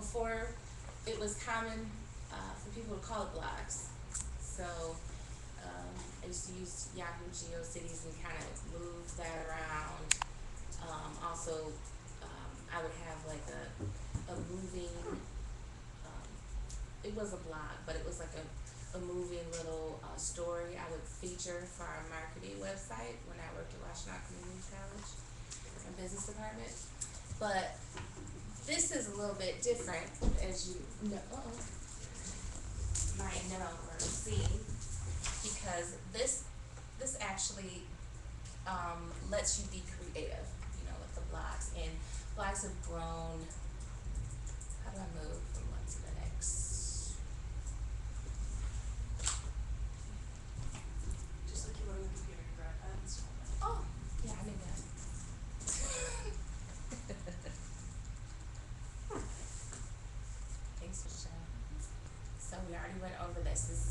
before it was common for people to call it blogs. So I used to use Yahoo GeoCities and kind of move that around. Also, I would have like a moving, it was a blog, but it was like a moving little story I would feature for our marketing website when I worked at Washtenaw Community College, our business department. But this is a little bit different, as you know, might know or see, because this actually lets you be creative, with the blogs. And blogs have grown. How do I move from one to the next? Just like you were with the computer, you grab that and scroll down. Oh, yeah, I knew that. Thanks for sharing. So we already went over this. This is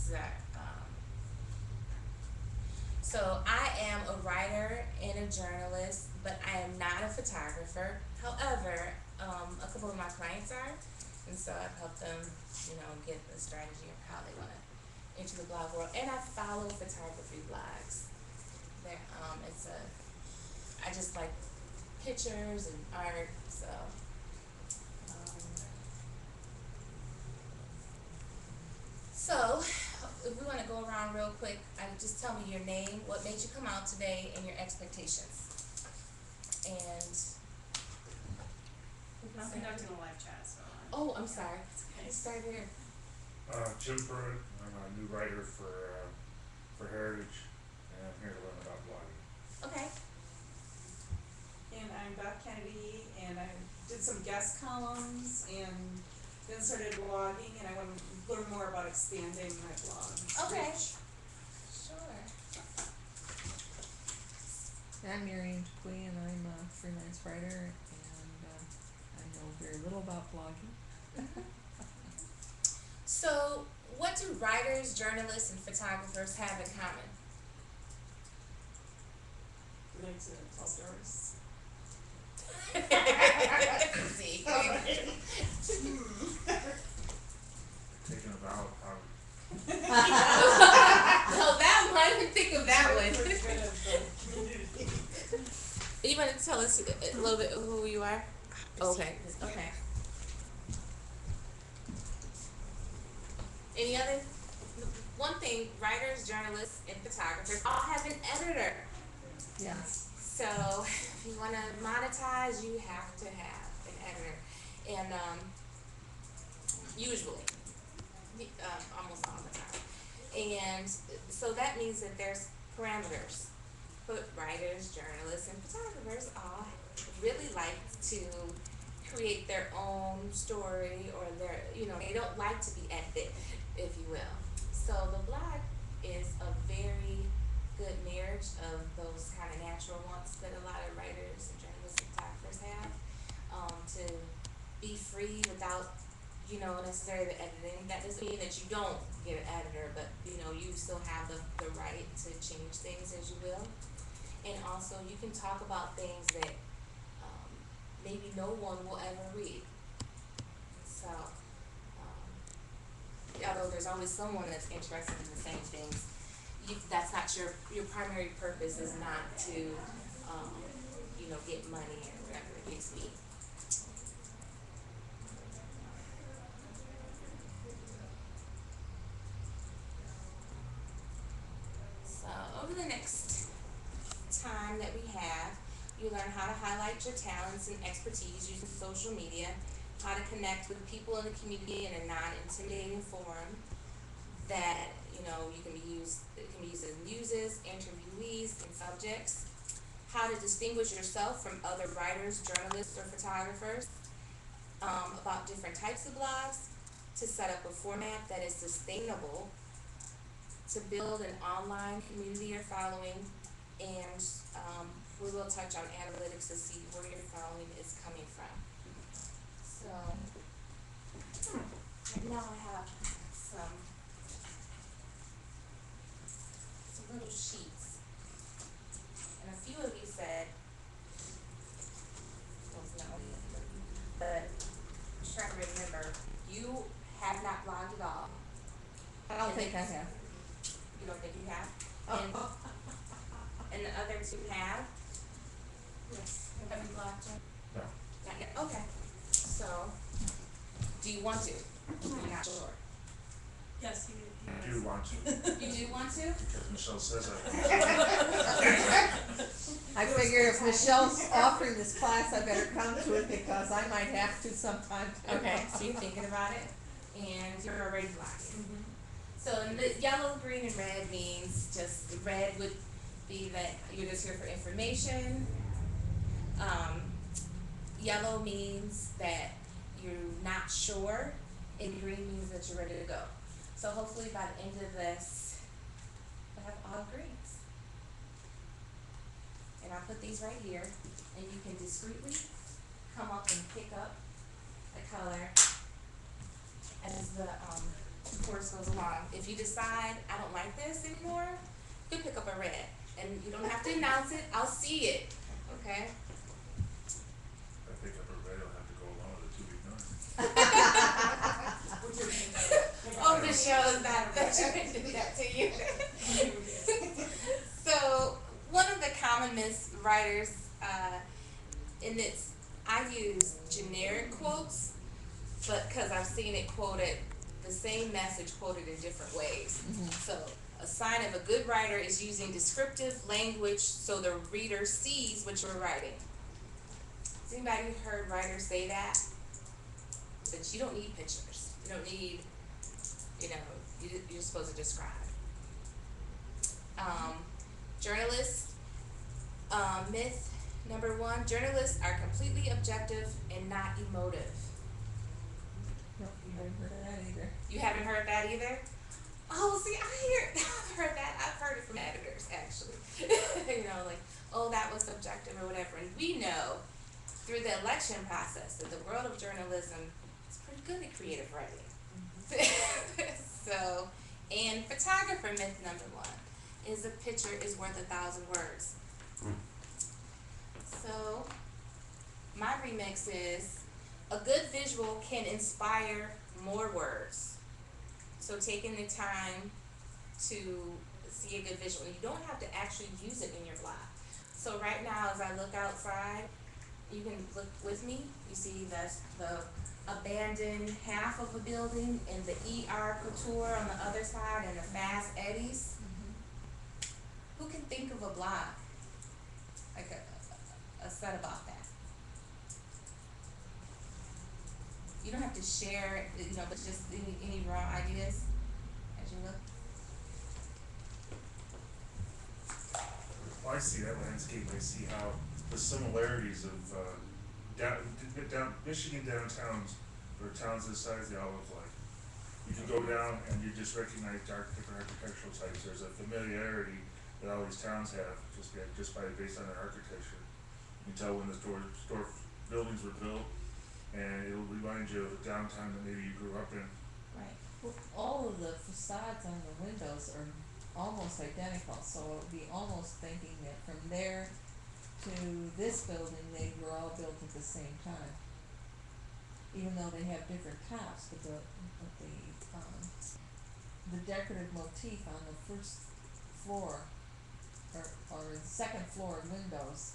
so I am a writer and a journalist, but I am not a photographer. However, a couple of my clients are, and so I've helped them, get the strategy of how they want to enter the blog world. And I follow photography blogs. I just like pictures and art, so. So, if we want to go around real quick, just tell me your name, what made you come out today, and your expectations. And. I'm conducting a live chat, so. Oh, I'm sorry. Okay. Let's start here. Jim Pruitt. I'm a new writer for Heritage, and I'm here to learn about blogging. Okay. And I'm Beth Kennedy, and I did some guest columns and then started blogging, and I want to learn more about expanding my blog. Okay. reach. Sure. I'm Marian Dupuy, and I'm a freelance writer, and I know very little about blogging. So, what do writers, journalists, and photographers have in common? We like to tell stories. See. Taking about how No, that one. I didn't think of that We're one. good at the community. You want to tell us a little bit who you are? Okay. Okay. Any other? One thing, writers, journalists, and photographers all have an editor. Yes. So if you want to monetize, you have to have an editor. And usually, almost all the time. And so that means that there's parameters. But writers, journalists, and photographers all really like to create their own story, or they don't like to be edited, if you will. So the blog is a very good marriage of those kind of natural wants that a lot of writers and journalists and photographers have, to be free without, necessarily the editing. That doesn't mean that you don't get an editor, but you still have the right to change things as you will. And also you can talk about things that maybe no one will ever read. So, although there's always someone that's interested in the same things, that's not your primary purpose is not to, get money or whatever the case be. So, over the next time that we have, you learn how to highlight your talents and expertise using social media, how to connect with people in the community in a non-intimidating forum that, it can be used as muses, interviewees, and subjects, how to distinguish yourself from other writers, journalists, or photographers, about different types of blogs, to set up a format that is sustainable, to build an online community or following, and we will touch on analytics to see where your following is coming from. So, right now I have some little sheets, and a few of you said, well, no, but I'm trying to remember have not blogged at all. I don't And think I it's- have. You don't think you have? And, and the other two have? Yes. Have you blogged yet? No, Not yet, okay. So, do you want to? You're not sure. Yes, I do want to, You do want to? because Michelle says I I figure if Michelle's offering this class, I better come to it because I might have to sometime. Okay, so you're thinking about it, and you're already blogging. So in the yellow, green, and red means just red would be that you're just here for information. Yellow means that you're not sure, and green means that you're ready to go. So hopefully by the end of this, we'll have all greens. And I'll put these right here, and you can discreetly come up and pick up a color as the course goes along. If you decide I don't like this anymore, you can pick up a red, and you don't have to announce it. I'll see it. Okay. pick up a red, I'll have to go along with a 2-week notice. Oh, this shows that you did that to you. So one of the common miswriters, and it's I use generic quotes, but because I've seen it quoted, the same message quoted in different ways. So a sign of a good writer is using descriptive language so the reader sees what you're writing. Has anybody heard writers say that? That you don't need pictures. You don't need, you're supposed to describe. Journalists, myth number 1, journalists are completely objective and not emotive. Nope, you haven't heard of that either. You haven't heard that either? Oh, see, I've heard that. I've heard it from editors, actually. Like, oh, that was subjective or whatever. And we know through the election process that the world of journalism is pretty good at creative writing. So, and photographer myth number 1 is a picture is worth 1,000 words. So, my remix is a good visual can inspire more words. So taking the time to see a good visual, you don't have to actually use it in your blog. So right now, as I look outside, you can look with me. You see the abandoned half of a building and the ER Couture on the other side and the Fast Eddies. Who can think of a blog like a set about that? You don't have to share, but just any raw ideas as you look. Well, I see that landscape, I see how the similarities of, down Michigan downtowns, or towns this size, they all look like. You can go down and you just recognize different architectural types, there's a familiarity that all these towns have, just based on their architecture. You can tell when the store buildings were built, and it'll remind you of a downtown that maybe you grew up in. Right. Well, all of the facades on the windows are almost identical, so it would be almost thinking that from there to this building, they were all built at the same time. Even though they have different tops, but the decorative motif on the first floor or the second floor windows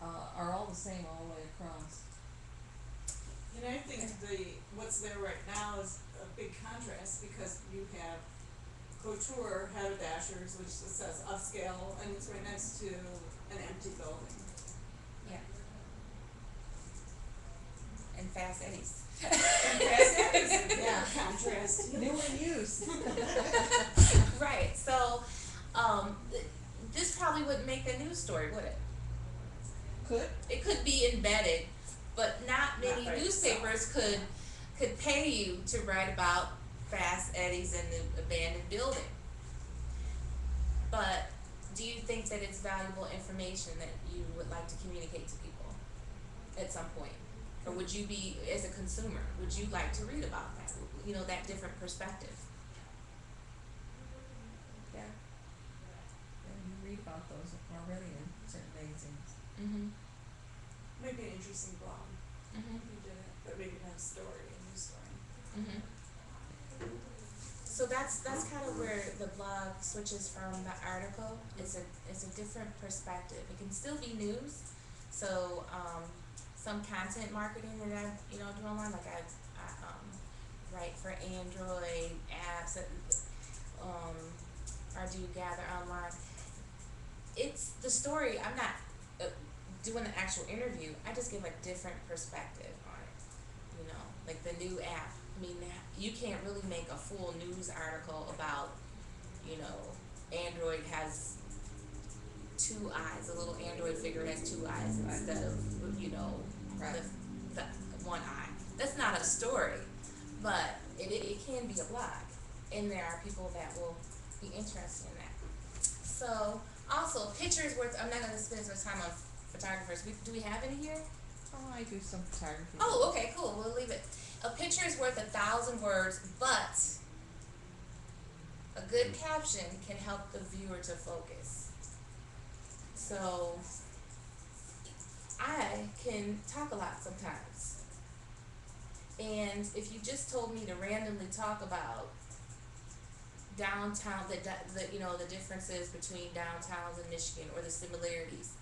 are all the same all the way across. And I think what's there right now is a big contrast because you have Couture haberdashers, which says upscale, and it's right next to an empty building. Yeah. And Fast Eddies. Yeah. Contrast. New and used. Right. So, this probably wouldn't make a news story, would it? Could. It could be embedded, but not many by newspapers could pay you to write about Fast Eddies and the abandoned building. But do you think that it's valuable information that you would like to communicate to people at some point? Or would you be, as a consumer, would you like to read about that? That different perspective? Yeah. And you read about those already in certain magazines. Mm-hmm. Maybe an interesting blog. Mm-hmm. You did it, but maybe not a story, a news story. Mm-hmm. that's kind of where the blog switches from the article. It's a different perspective. It can still be news. So some content marketing that I do online, like I write for Android apps that or do gather online. It's the story. I'm not doing the actual interview. I just give a different perspective on it. Like the new app. I mean, you can't really make a full news article about, Android has two eyes. A little Android figure has two eyes instead of, Right. the one eye. That's not a story, but it can be a blog, and there are people that will be interested in that. So, also, pictures worth. I'm not going to spend so much time on photographers. Do we have any here? Oh, I do some photography. Oh, okay, cool. We'll leave it. A picture is worth 1,000 words, but a good caption can help the viewer to focus. So, I can talk a lot sometimes. And if you just told me to randomly talk about downtown, the differences between downtowns in Michigan or the similarities,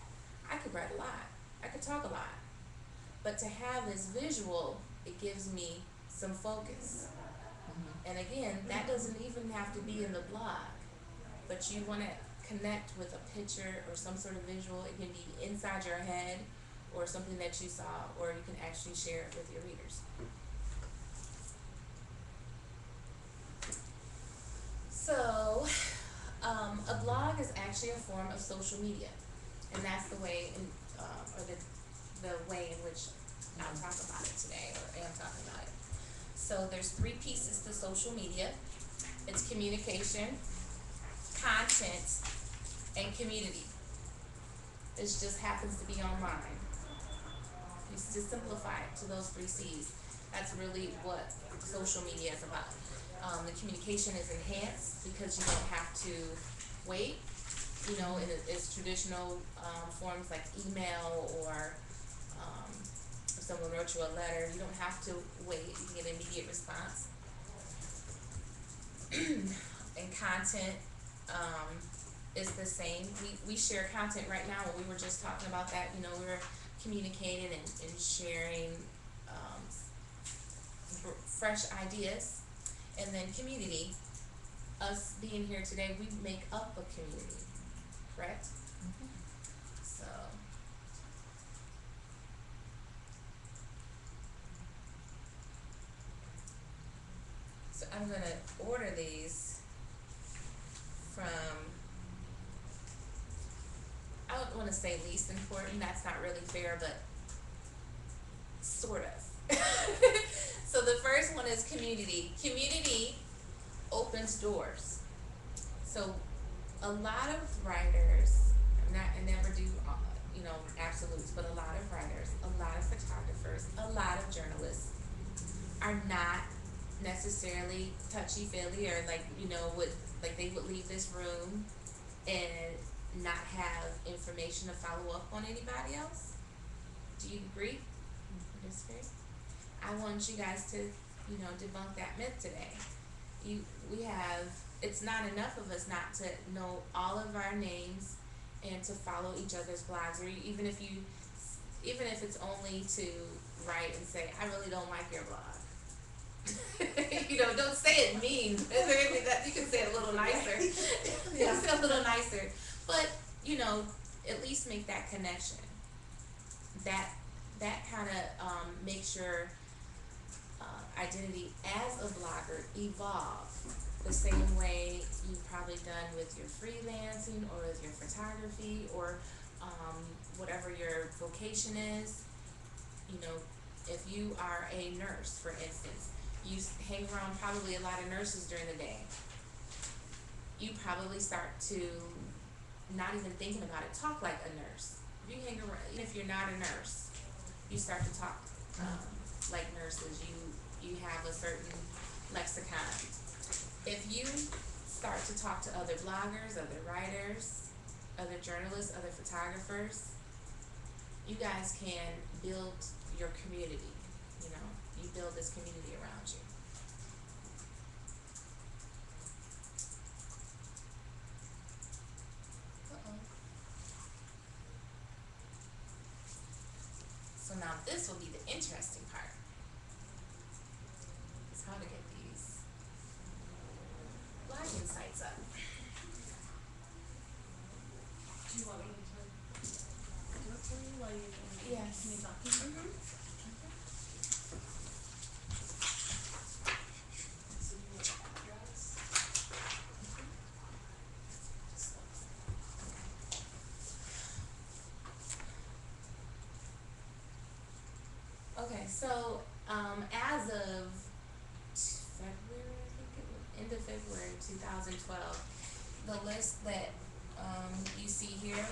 I could write a lot. I could talk a lot. But to have this visual, it gives me some focus. And again, that doesn't even have to be in the blog, but you want to connect with a picture or some sort of visual. It can be inside your head or something that you saw, or you can actually share it with your readers. So, a blog is actually a form of social media, and that's the way, or the way in which I'll talk about it today, or am talking about it. So there's 3 pieces to social media. It's communication, content, and community. This just happens to be online. You just simplify it to those 3 C's. That's really what social media is about. The communication is enhanced because you don't have to wait, in its traditional forms like email or if someone wrote you a letter, you don't have to wait. You can get an immediate response. And content is the same. We share content right now. We were just talking about that. We were communicating and sharing fresh ideas. And then community, us being here today, we make up a community, correct? So I'm gonna order these from, I don't wanna say least important, that's not really fair, but sort of. So the first one is community. Community opens doors. So a lot of writers, I never do, absolutes, but a lot of writers, a lot of photographers, a lot of journalists are not necessarily touchy-feely or they would leave this room and not have information to follow up on anybody else. Do you agree? Disagree? I want you guys to, debunk that myth today. It's not enough of us not to know all of our names and to follow each other's blogs, or even if it's only to write and say, I really don't like your blog. Don't say it mean. You can say it a little nicer. You can say it a little nicer. But, at least make that connection. That kind of makes your identity as a blogger evolve the same way you've probably done with your freelancing or with your photography or whatever your vocation is. If you are a nurse, for instance, you hang around probably a lot of nurses during the day. You probably start to, not even thinking about it, talk like a nurse. If you hang around, even if you're not a nurse, you start to talk like nurses. You have a certain lexicon. If you start to talk to other bloggers, other writers, other journalists, other photographers, you guys can build your community. You build this community around you. this will be the interesting part. Is how to get these blogging sites up. Do you want me to do it for you while you Yes. me talking? Mm-hmm. So you want the address? Okay, so as of February, I think it was end of February 2012, the list that you see here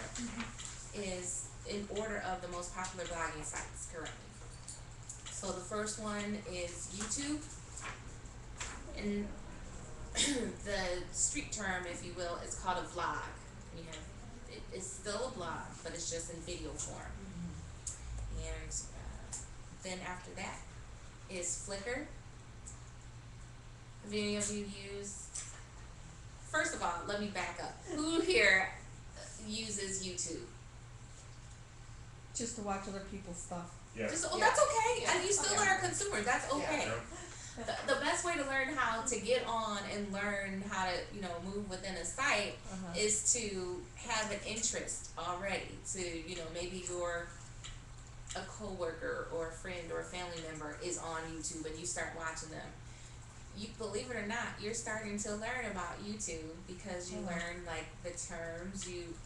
is in order of the most popular blogging sites currently. So the first one is YouTube, and the street term, if you will, is called a vlog. You have it's still a blog, but it's just in video form. And then after that is Flickr. Have any of you used? First of all, let me back up. Who here uses YouTube? Just to watch other people's stuff. Yeah. Just, oh, Yeah. that's okay. Yeah. And you still Okay. are a consumer. That's okay. Yeah. The best way to learn how to get on and learn how to, move within a site Uh-huh. is to have an interest already. To, maybe you're a coworker or a friend or a family member is on YouTube and you start watching them. You believe it or not, you're starting to learn about YouTube because you learn like the terms, you've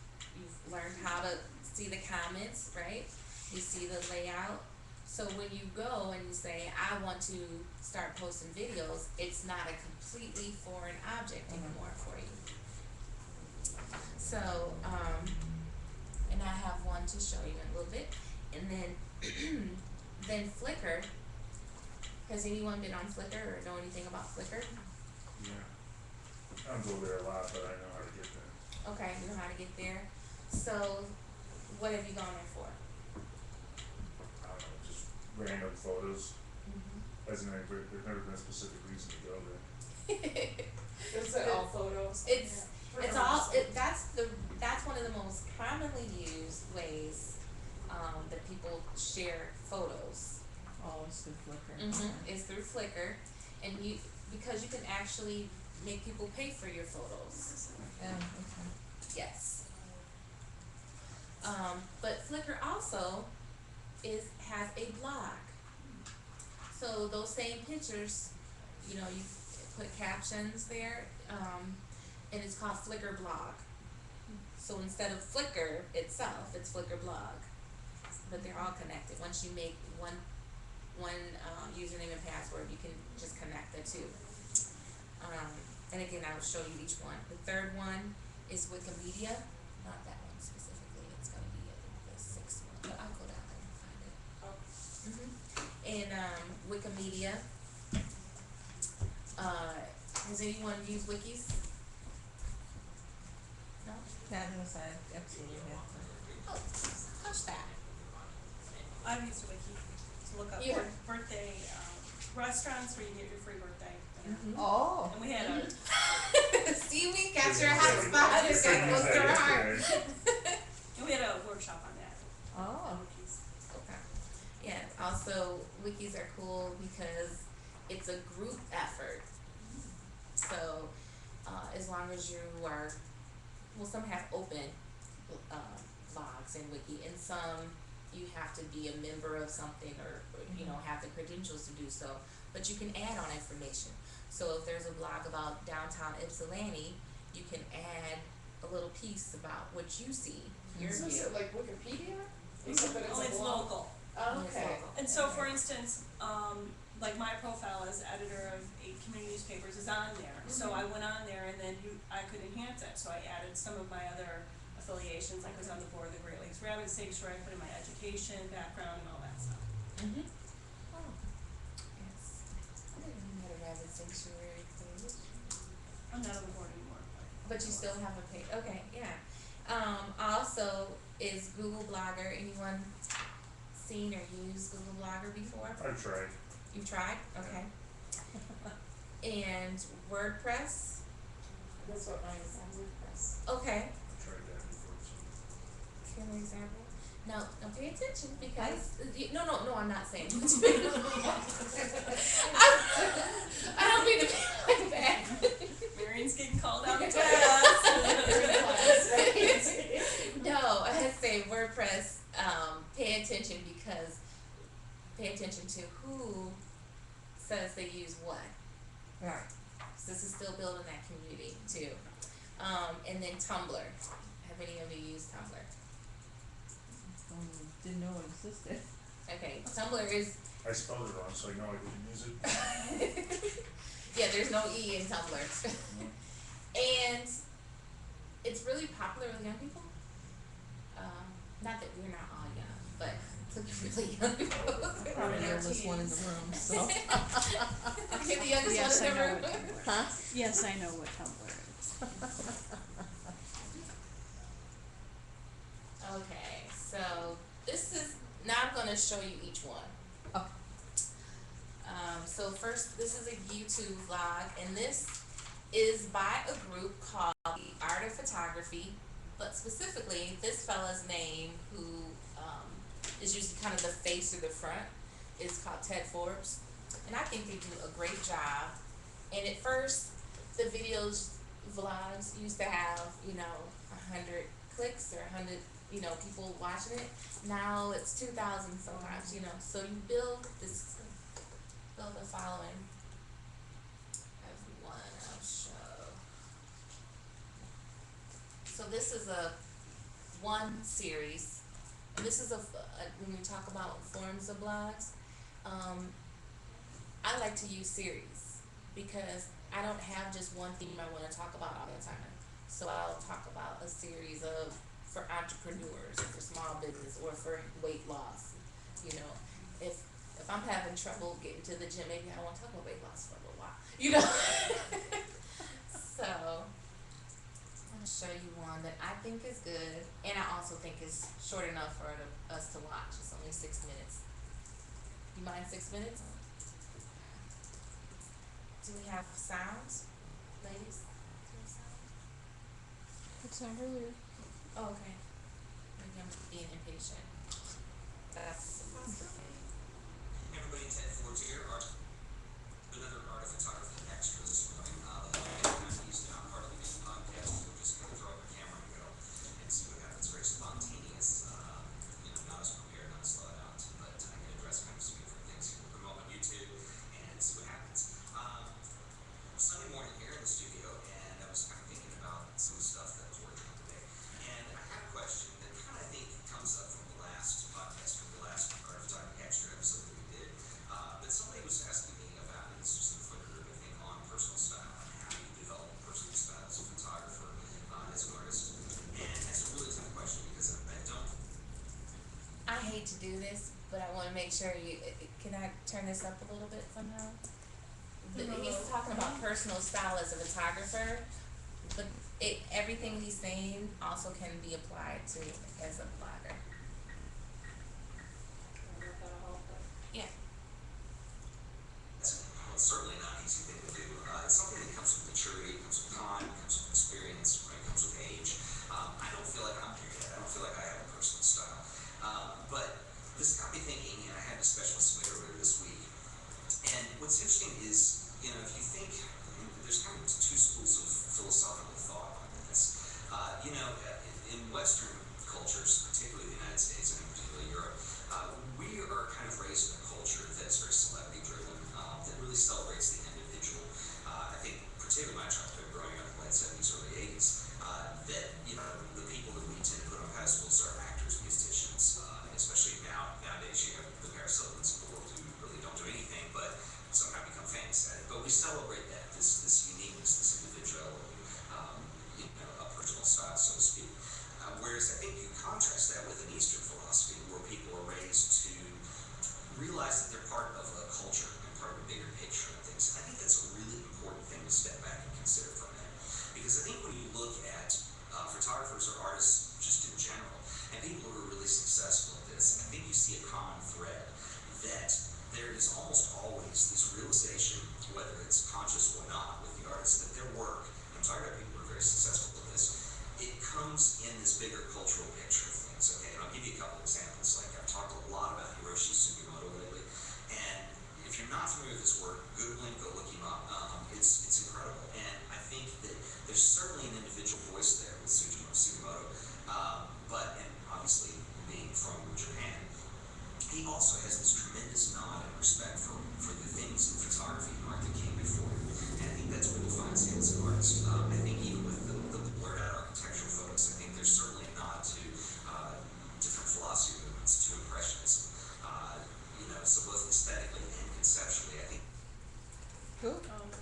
learned how to see the comments, right? You see the layout. So when you go and you say, I want to start posting videos, it's not a completely foreign object anymore for you. So, and I have one to show you in a little bit. And then, then Flickr. Has anyone been on Flickr or know anything about Flickr? Yeah. I don't go there a lot, but I know how to get there. Okay, you know how to get there. So, what have you gone there for? I don't know, just random photos. There's never been a specific reason to go there. Is it all photos? It's Yeah. it's all that's one of the most commonly used ways that people share photos. Oh, it's through Flickr. Is through Flickr, and because you can actually make people pay for your photos. Yeah, okay. Yes. But Flickr also has a blog. So those same pictures, you put captions there, and it's called Flickr blog. So instead of Flickr itself, it's Flickr blog. But they're all connected. Once you make one username and password, you can just connect the two. And again, I will show you each one. The third one is Wikimedia. Not that one specifically. It's going to be the sixth one, but I'll go down there and find it. And Wikimedia. Has anyone used wikis? No? That was, I absolutely have to. Oh, hush that. I've used a wiki to look up Yeah. birthday, restaurants where you get your free birthday dinner. Oh, And we had a, See, we got your hot spot. It's got close to our heart. and we had a workshop on that, oh, on wikis. Okay. Yeah, also wikis are cool because it's a group effort. So, as long as you are, some have open blogs in wiki, and some you have to be a member of something or have the credentials to do so. But you can add on information. So if there's a blog about downtown Ypsilanti, you can add a little piece about what you see, your So is view. it like Wikipedia? Except that Oh, it's it's a blog? local. Oh, It's okay. local. And so, for instance, like my profile as editor of 8 community newspapers is on there. So I went on there, and then I could enhance it. So I added some of my other affiliations, like I was on the board of the Great Lakes Rabbit Sanctuary. I put in my education background and all that stuff. Mm-hmm. Oh, yes. I didn't know you had a rabbit sanctuary page. I'm not on the board anymore. But you still have a page. Okay, yeah. Also, is Google Blogger, anyone seen or used Google Blogger before? I've tried. You've tried? Okay. And WordPress? That's what mine is on WordPress. Okay. I've tried that before too. Give an example. No, pay attention because no, I'm not saying. I don't mean to be like that. Marion's getting called out to class. No, I say WordPress. Pay attention because pay attention to who says they use what. Right. So this is still building that community too. And then Tumblr. Have any of you used Tumblr? Didn't know it existed. Okay, Tumblr is I spelled it wrong, so I know I didn't use it. yeah, there's no E in Tumblr. And it's really popular with young people. Not that we're not all young, but it's really young people. Probably the oldest one in the room, so. Okay, the youngest Yes, one I in know the room. what Tumblr is. Huh? Yes, I know what Tumblr is. Okay, so this is now I'm gonna show you each one. Oh. So first, this is a YouTube vlog, and this is by a group called The Art of Photography, but specifically this fella's name, who is usually kind of the face or the front, is called Ted Forbes, and I think they do a great job. And at first, the vlogs used to have 100 clicks or 100 people watching it. Now it's 2,000 sometimes, so you build a following. Everyone I'll show. So this is a one series, and this is when we talk about forms of blogs, I like to use series because I don't have just one theme I want to talk about all the time. So I'll talk about a series for entrepreneurs or for small business or for weight loss. If I'm having trouble getting to the gym, maybe I don't want to talk about weight loss for a little while. So I'm gonna show you one that I think is good, and I also think is short enough for us to watch. It's only 6 minutes. You mind 6 minutes? Do we have sounds, ladies? Do we have sound? It sounded weird. Oh, okay. Maybe I'm being impatient. That's a possibility. Everybody, Ted Forbes here, another Art of Photography extra this morning. I'm used to not hardly doing podcasts, so we're just going to throw up a camera and go and see what happens. Very spontaneous, not as prepared, not as thought out, but I can address kind of some different things here. We'll promote on YouTube and see what happens. Sunday morning here in the studio, and I was kind of thinking about some stuff that I was working on today. And I had a question that kind of I think comes up from the last podcast, from the last Art of Photography extra episode that we did. But somebody was asking me about, and this was in the foot group, I think, on personal style and how you develop personal style as a photographer, as an artist. And that's a really tough question because I don't. I hate to do this, but I want to make sure can I turn this up a little bit somehow? He's talking about personal style as a photographer, but everything he's saying also can be applied to as a blogger. Yeah. It's certainly not an easy thing to do. It's something that comes with maturity, it comes with time, it comes with experience, right? It comes with age. I don't feel like I'm here yet. I don't feel like I have a personal style. But this got me thinking, and I had a specialist with me earlier this week. And what's interesting is, if you think, there's kind of two schools of philosophical thought on this. In Western cultures, particularly the United States and particularly Europe, we are kind of raised in a culture that's very celebrity driven, that really celebrates the individual. I think particularly my childhood growing up in the late 70s, early 80s, that, the people that we tend to put on pedestals are actors, musicians, and especially nowadays you have the Paris Hiltons of the world who really don't do anything but somehow become famous at it. But we celebrate that, this uniqueness, this individuality, a personal style, so to speak. Whereas I think you contrast that with an Eastern philosophy where people are raised to realize that they're part of a culture and part of a bigger picture. familiar with his work, Google him, go look him up. It's incredible, and I think that there's certainly an individual voice there with Sugimoto, but and obviously being from Japan, he also has this tremendous nod and respect for the things in photography and art that came before him, and I think that's what defines him as an artist. I think even with the blurred out architectural photos, I think there's certainly a nod to different philosophy movements, to impressionism. So both aesthetically and conceptually, I think. Who? Oh, no.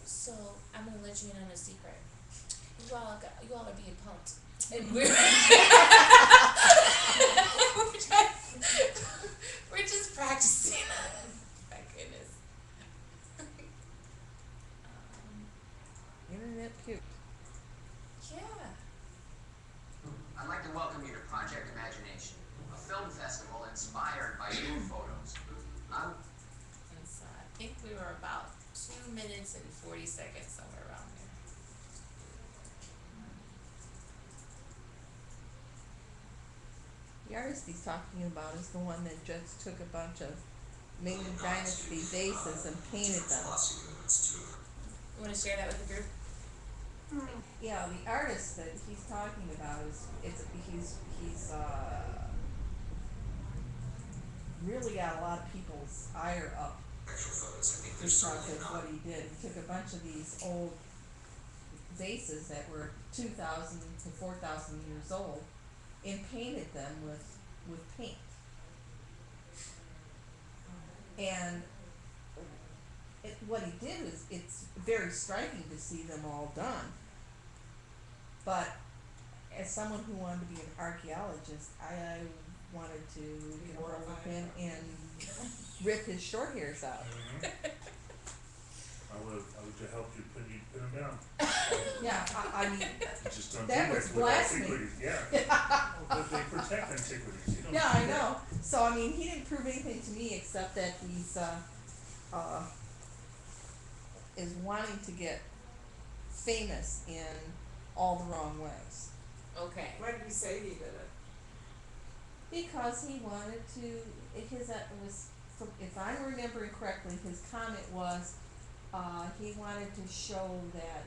So I'm gonna let you in on a secret. You all are being pumped. And we're we're just practicing. My goodness. Internet puke. Yeah. I'd like to welcome you to Project Imagination, a film festival inspired by your photos. I'm And so I think we were about 2 minutes and 40 seconds, somewhere around there. The artist he's talking about is the one that just took a bunch of Ming Dynasty vases and painted them. Philosophy movements too. You wanna share that with the group? Yeah, the artist that he's talking about he's really got a lot of people's ire up Architectural photos, I think there's because certainly of not. what he did. He took a bunch of these old vases that were 2,000 to 4,000 years old and painted them with paint. And what he did is, it's very striking to see them all done. But as someone who wanted to be an archaeologist, I wanted to get a hold of him and rip his short hairs out. I would to help you pin them down. Yeah, I mean, You just don't That do was that with blasphemy. antiquities, yeah. But they protect antiquities, you don't. yeah, I do that. know. So I mean, he didn't prove anything to me except that he's is wanting to get famous in all the wrong ways. Okay. Why did he say he did it? Because he wanted to, if I'm remembering correctly, his comment was, he wanted to show that,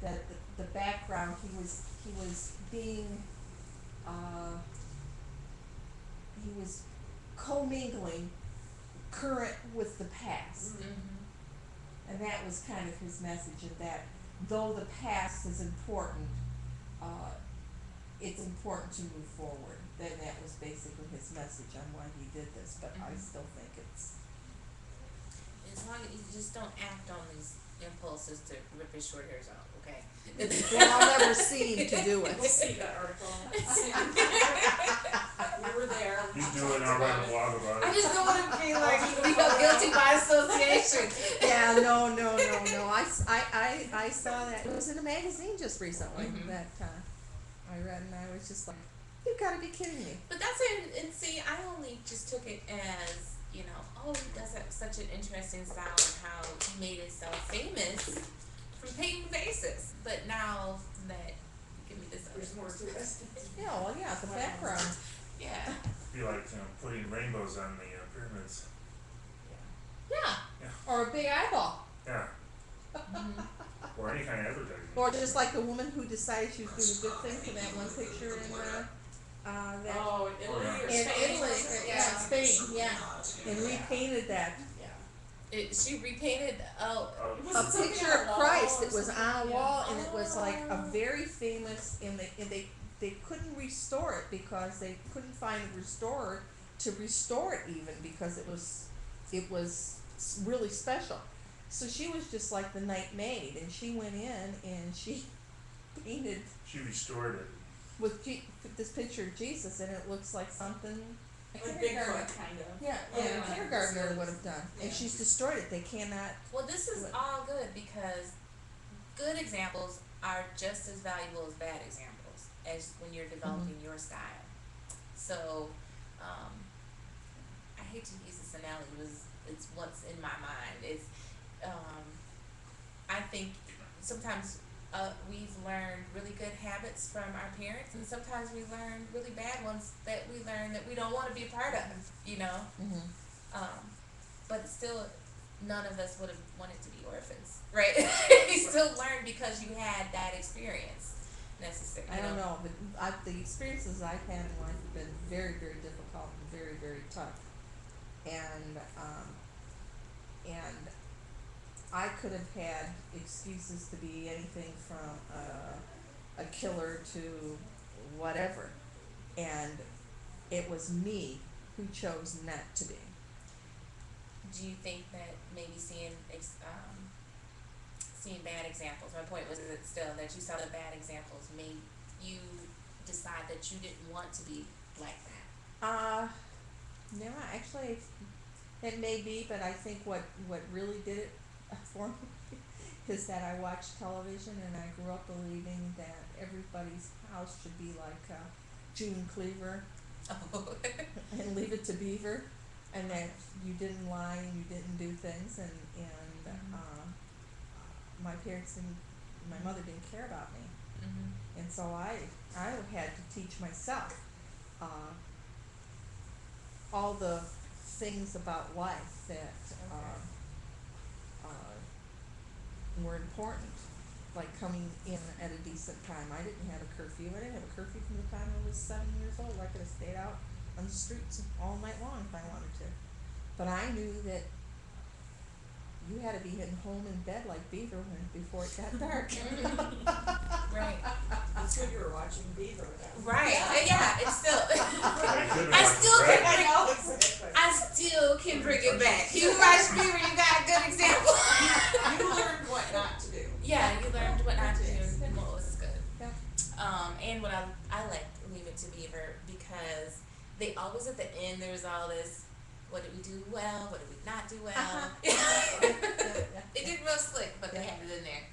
that the background, he was being, he was commingling current with the past. Mm-hmm. And that was kind of his message, of that though the past is important, it's important to move forward. Then that was basically his message on why he did this, but I still think it's, As long as you just don't act on these impulses to rip his short hairs out, okay? well, I'll never see him to do We'll it. see that article. We were there. You do it, and I'll write a blog about I it. just don't want to be like, we feel guilty by association. Yeah, no, I saw that, it was in a magazine just recently, Mhm. that, I read, and I was just like, you've gotta be kidding me. But that's it, and see, I only just took it as, you know, oh, he does have such an interesting style and how he made himself famous from painting faces. But now that, give me this other. There's more to it. Yeah, well, yeah, the background, Yeah. Be like, putting rainbows on the pyramids. yeah, Yeah. or a big eyeball. Yeah, Mhm. or any kind of advertising. Or just like the woman who decided she was doing a good thing for that one picture in, that, Oh, in Italy or in Spain? Italy, Yeah. Spain, yeah, and repainted that. Yeah. She repainted, oh, Was A it something picture on of a wall Christ or that was something? on a Yeah. wall, and it was like a very famous, and they couldn't restore it because they couldn't find a restorer to restore it even, because it was really special. So she was just like the night maid, and she went in and she painted She restored it. with this picture of Jesus, and it looks like something a Like kindergartner, Bigfoot, kind of. yeah, Oh, a yeah. kindergartner would have done, and Yeah. she's destroyed it. They cannot. well, this is What? all good because good examples are just as valuable as bad examples as when you're developing your style. So, I hate to use this analogy, it's what's in my mind. It's I think sometimes we've learned really good habits from our parents, and sometimes we learn really bad ones that we learn that we don't want to be a part of. You know, Mhm. but still, none of us would have wanted to be orphans, right? You still learn because you had that experience. Necessary. I don't know, but the experiences I've had in life have been very, very difficult and very, very tough. And I could have had excuses to be anything from a killer to whatever. And it was me who chose not to be. Do you think that maybe seeing bad examples? My point was that still that you saw the bad examples made you decide that you didn't want to be like that. No, actually, it may be, but I think what really did it for me is that I watched television and I grew up believing that everybody's house should be like June Cleaver Oh. and Leave It to Beaver, and that you didn't lie and you didn't do things, and my parents and my mother didn't care about me, Mm-hmm. and so I had to teach myself all the things about life that were important, like coming in at a decent time. I didn't have a curfew. I didn't have a curfew from the time I was 7 years old. I could have stayed out on the streets all night long if I wanted to. But I knew that you had to be hitting home in bed like Beaver before it got dark. Right. That's when you were watching Beaver. Right. Yeah. It's still. I couldn't I watch still the can red. bring. know, exactly. I still can bring it back. You watch Beaver, you got a good example. You learned what not to do. Yeah, you learned what not to do and what was good. Yeah. And what I like Leave It to Beaver because they always at the end there's all this. What did we do well? What did we not do well? They did real slick, but they had it in there.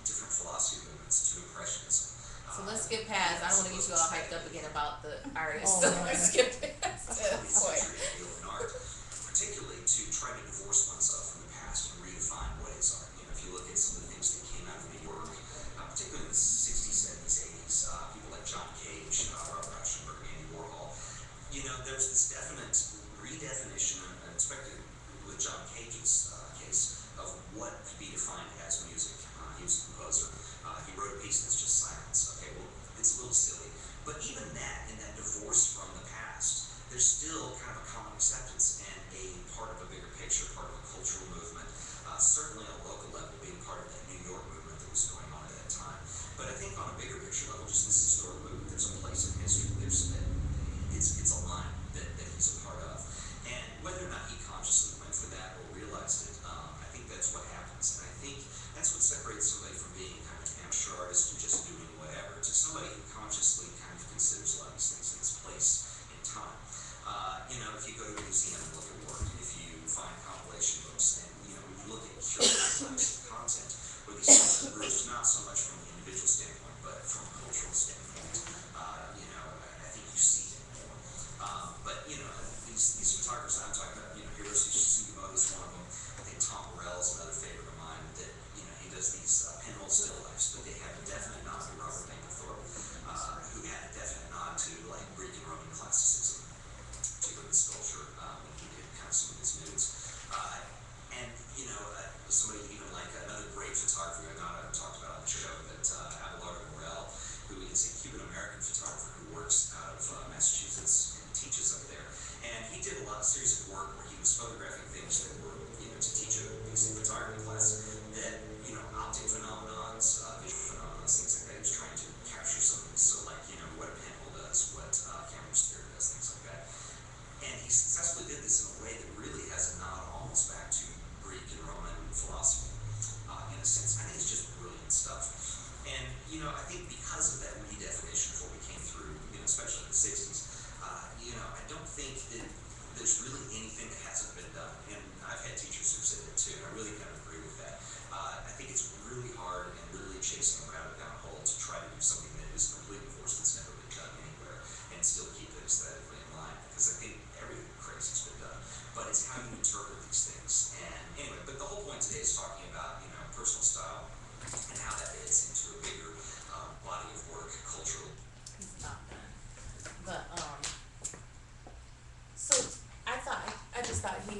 Different philosophy movements to impressionism. So let's skip past. I don't want to get you all hyped up again about the artist. Oh, So no, let's no. skip past It's that a point. century of art, particularly to try to divorce oneself from the past and redefine what is art. You know, if you look at some of the things that came out of New York, particularly in the 60s, 70s, 80s, people like John Cage, Robert Rauschenberg, Andy Warhol, you know, there's this definite redefinition, and especially with John Cage's case, of what could be defined as music. He was a composer. He wrote a piece that's just silence. Okay, well, it's a little silly. But even that, in that divorce from the past,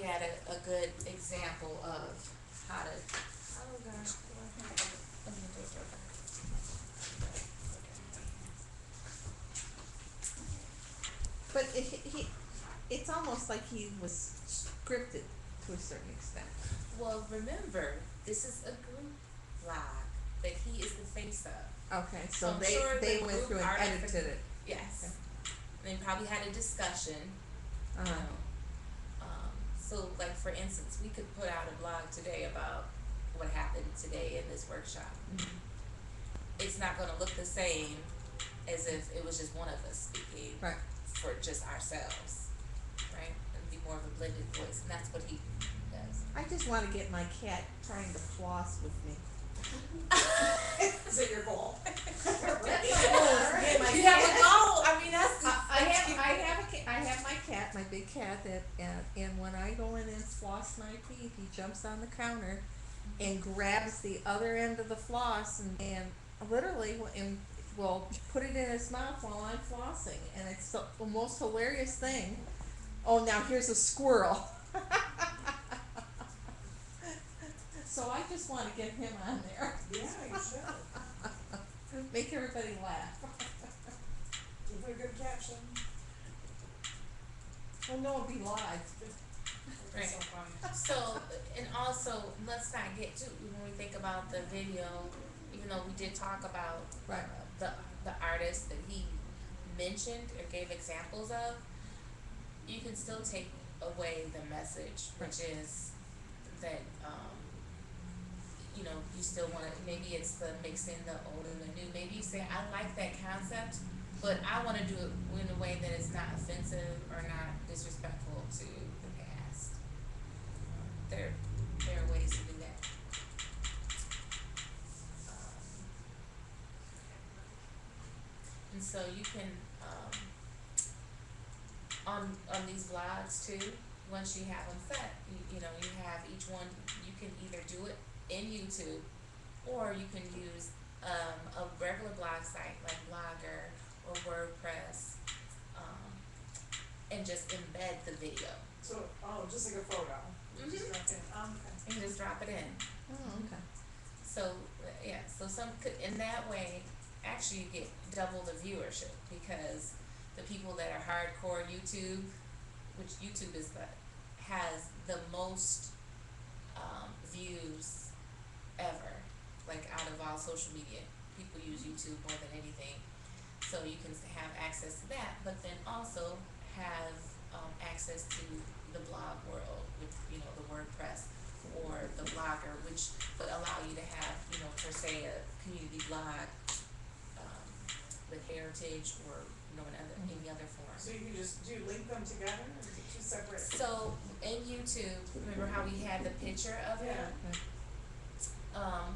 at a good example of how to, oh gosh, let me do it real fast. But it's almost like he was scripted to a certain extent. Well, remember, this is a group blog that he is the face of. Okay, So so I'm sure they the went group through and article- edited it. Yes. They probably had a discussion, you Uh-huh. know. So like for instance, we could put out a blog today about what happened today in this workshop. Mhm. It's not gonna look the same as if it was just one of us speaking Right. for just ourselves, right? It'd be more of a blended voice, and that's what he does. I just wanna get my cat trying to floss with me. Is it your goal? That's my goal, is to get my You have a cat. goal, I mean, that's. I have my cat, my big cat, that, and when I go in and floss my teeth, he jumps on the counter and grabs the other end of the floss and literally will put it in his mouth while I'm flossing, and it's the most hilarious thing. Oh, now here's a squirrel. So I just wanna get him on there, Yeah, you should. make everybody laugh. Give it a good caption. Well, no, it'll be live. Right. So funny. So, and also, let's not get too, when we think about the video, even though we did talk about Right. the artist that he mentioned or gave examples of, you can still take away the message, which is that, you know, you still wanna, maybe it's the mixing the old and the new, maybe you say, I like that concept, but I wanna do it in a way that is not offensive or not disrespectful to the past. There are ways to do that. And so you can, on these blogs too, once you have them set, you know, you have each one, you can either do it in YouTube, or you can use, a regular blog site like Blogger or WordPress, and just embed the video. So, just like a photo. Mhm. Just drop in. Okay. And just drop it in. Oh, okay. So, yeah, so some could, in that way, actually you get double the viewership, because the people that are hardcore YouTube, which YouTube is has the most, views ever, like out of all social media, people use YouTube more than anything. So you can have access to that, but then also have, access to the blog world with, you know, the WordPress or the Blogger, which would allow you to have, you know, per se a community blog, with heritage or, you know, any other form. So you can just, do you link them together, or is it two separate? So in YouTube, remember how we had the picture of it? Yeah.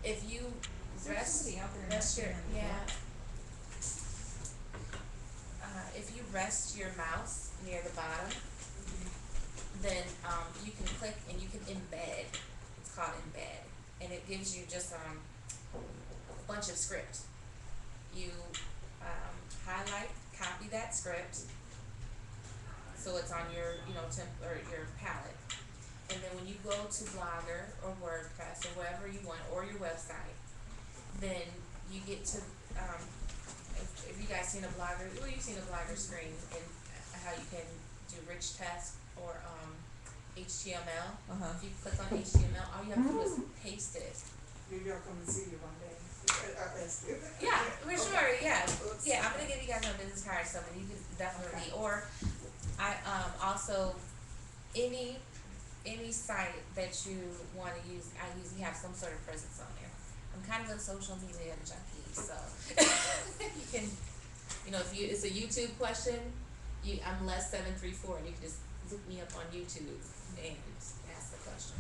If you Is there rest, somebody out there rest your, knocking on the yeah. door? If you rest your mouse near the bottom, then, you can click and you can embed, it's called embed, and it gives you just, a bunch of script. You, highlight, copy that script, so it's on your, you know, or your palette. And then when you go to Blogger or WordPress or wherever you want, or your website, then you get to, if you guys seen a Blogger, well, you've seen a Blogger screen and how you can do rich text or, HTML. Uh-huh. If you click on HTML, all you have to do is paste it. Maybe I'll come and see you one day. Ask you. Yeah, for sure, yeah. Oops. Yeah, I'm gonna give you guys my business card, so that you can definitely, or I, also, any site that you wanna use, I usually have some sort of presence on there. I'm kind of a social media junkie, so you can, you know, if it's a YouTube question, I'm Les734, and you can just look me up on YouTube and ask the question.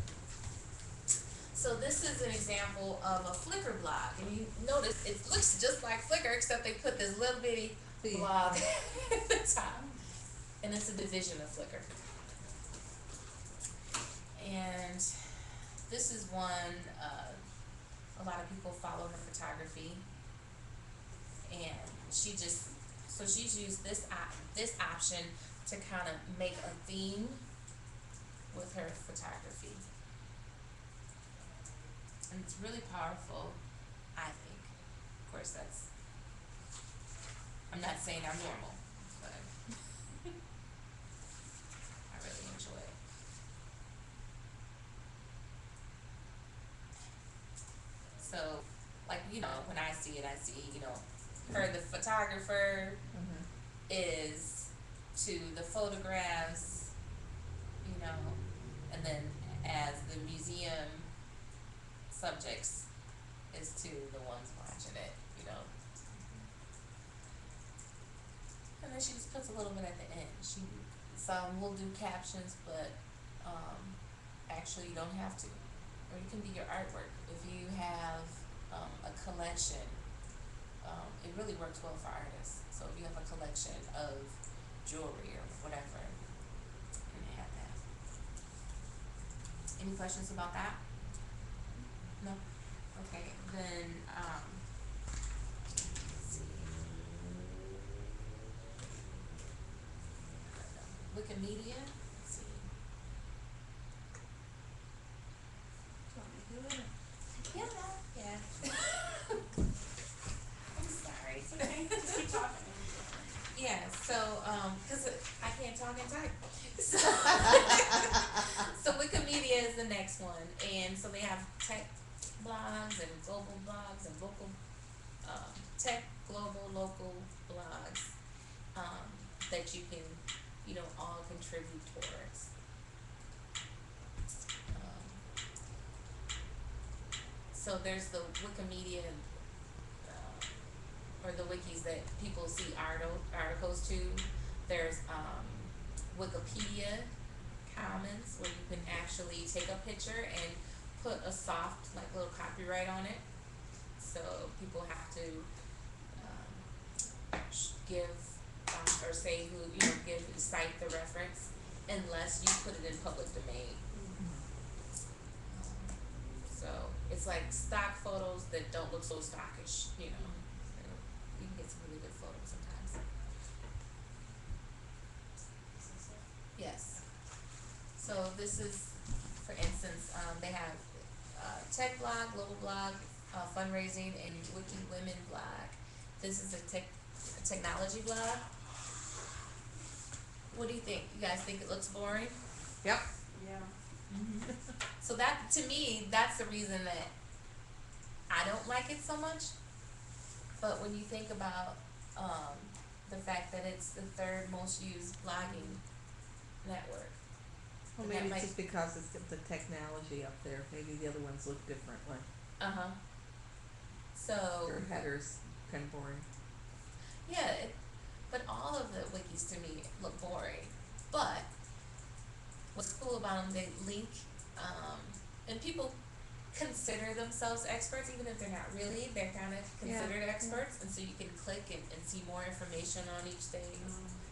So this is an example of a Flickr blog, and you notice it looks just like Flickr, except they put this little bitty See. blog at the top, and it's a division of Flickr. And this is one, a lot of people follow her photography, and she's used this option to kind of make a theme photography. And it's really powerful, I think. Of course, I'm not saying I'm normal, but I really enjoy it. So, like, when I see it, her, the photographer, Mhm. is to the photographs, and then as the museum subjects is to the ones watching it. And then she just puts a little bit at the end. Some will do captions, but actually you don't have to. Or you can do your artwork. If you have a collection, it really works well for artists. So if you have a collection of jewelry or whatever, and they have that. Any questions about that? No? Okay, then let's see. Wikimedia, let's see. Do you want me to do it? Yeah. I'm sorry. It's okay, just keep talking. Yeah, so, 'cause I can't talk and type. So, so Wikimedia is the next one, and so they have tech blogs and global blogs and local, tech, global, local blogs, that you can, all contribute towards. So there's the Wikimedia, or the wikis that people see articles to. There's Wikipedia Commons, where you can actually take a picture and put a soft, little copyright on it. So people have to give or say cite the reference unless you put it in public domain. So it's like stock photos that don't look so stockish, So you can get some really good photos sometimes. Yes. So this is, for instance, they have tech blog, global blog, fundraising, and wiki women blog. This is a technology blog. What do you think? You guys think it looks boring? Yep. Yeah. So that, to me, that's the reason that I don't like it so much. But when you think about the fact that it's the third most used blogging network. Well, And maybe that it's just because it's got the technology up there. Maybe the other ones look differently. So Their headers kind of boring. yeah, but all of the wikis to me look boring. But what's cool about them, they link, and people consider themselves experts, even if they're not really. They're kind of considered experts, and so you can click and see more information on each thing.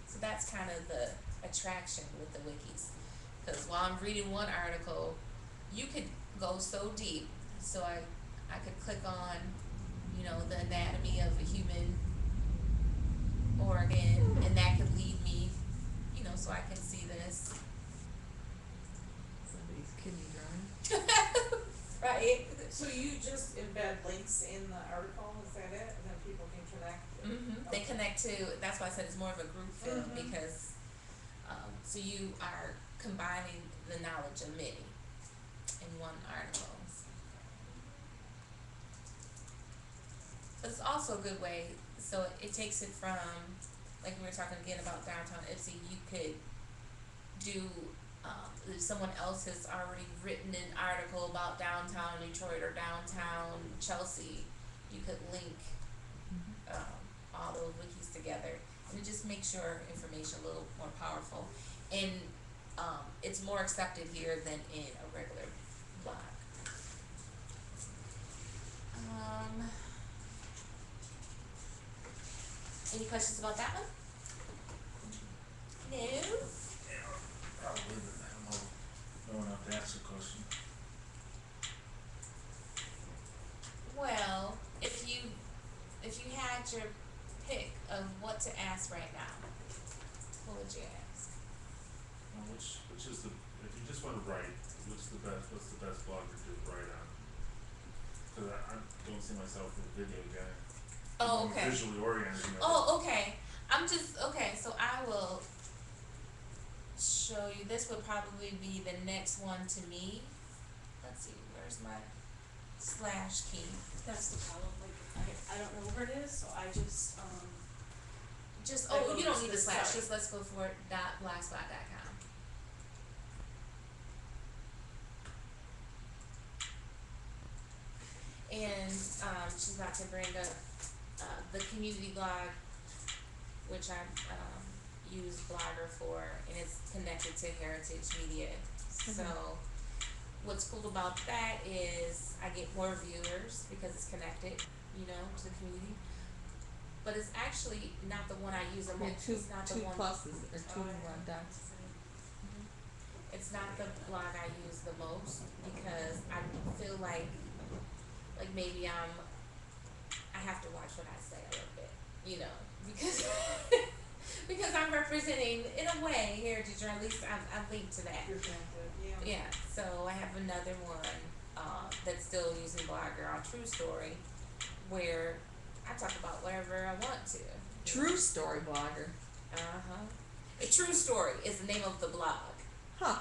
So that's kind of the attraction with the wikis. Because while I'm reading one article, you could go so deep. So I could click on, the anatomy of a human organ, and that could lead me, so I can see this. Somebody's kidney drawing. Right? So you just embed links in the article, is that it, and then people can connect? They connect to, that's why I said it's more of a group feel, because, so you are combining the knowledge of many in one article. But it's also a good way, so it takes it from, like we were talking again about downtown Ipsy, you could do, if someone else has already written an article about downtown Detroit or downtown Chelsea, you could link all those wikis together, and it just makes your information a little more powerful. And it's more accepted here than in a regular blog. Any questions about that one? No? Yeah, probably, but I don't know. No one enough to ask a question. Well, if you had your pick of what to ask right now, what would you ask? Which is if you just want to write, cause I don't see myself as a video guy. Oh, I'm okay. visually oriented, you know. Oh, okay. I'm just, okay, so I will show you, this would probably be the next one to me. Let's see, where's my slash key? That's the problem, like, I don't know where it is, so I just, Just, I oh, go you don't to need the the slash, site. just let's go for it, blogspot.com. And, she's about to bring up, the community blog, which I, use Blogger for, and it's connected to Heritage Media. So, what's cool about that is I get more viewers because it's connected, you know, to the community. But it's actually not the one I use the Yeah, most, two, it's not the two one. pluses, or two dots. It's not the blog I use the most because I feel like maybe I have to watch what I say a little bit, you know, because because I'm representing in a way Heritage, or at least I'm linked to that. You're connected, yeah. Yeah, so I have another one that's still using Blogger on True Story, where I talk about whatever I want to. True story blogger. A True Story is the name of the blog. Huh.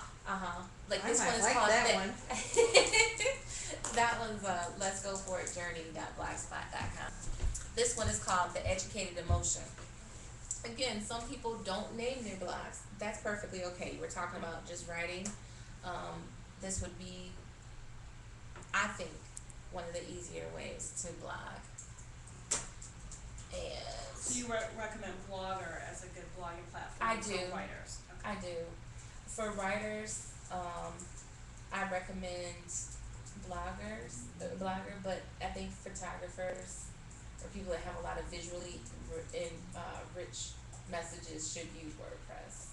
Like I this might one's like called that one. That one's Let's Go For It Journey.blogspot.com. This one is called The Educated Emotion. Again, some people don't name their blogs. That's perfectly okay. We're talking about just writing. This would be, I think, one of the easier ways to blog. And so you recommend Blogger as a good blogging platform I for do. writers? Okay. I do. For writers, I recommend Blogger, but I think photographers or people that have a lot of visually rich messages should use WordPress.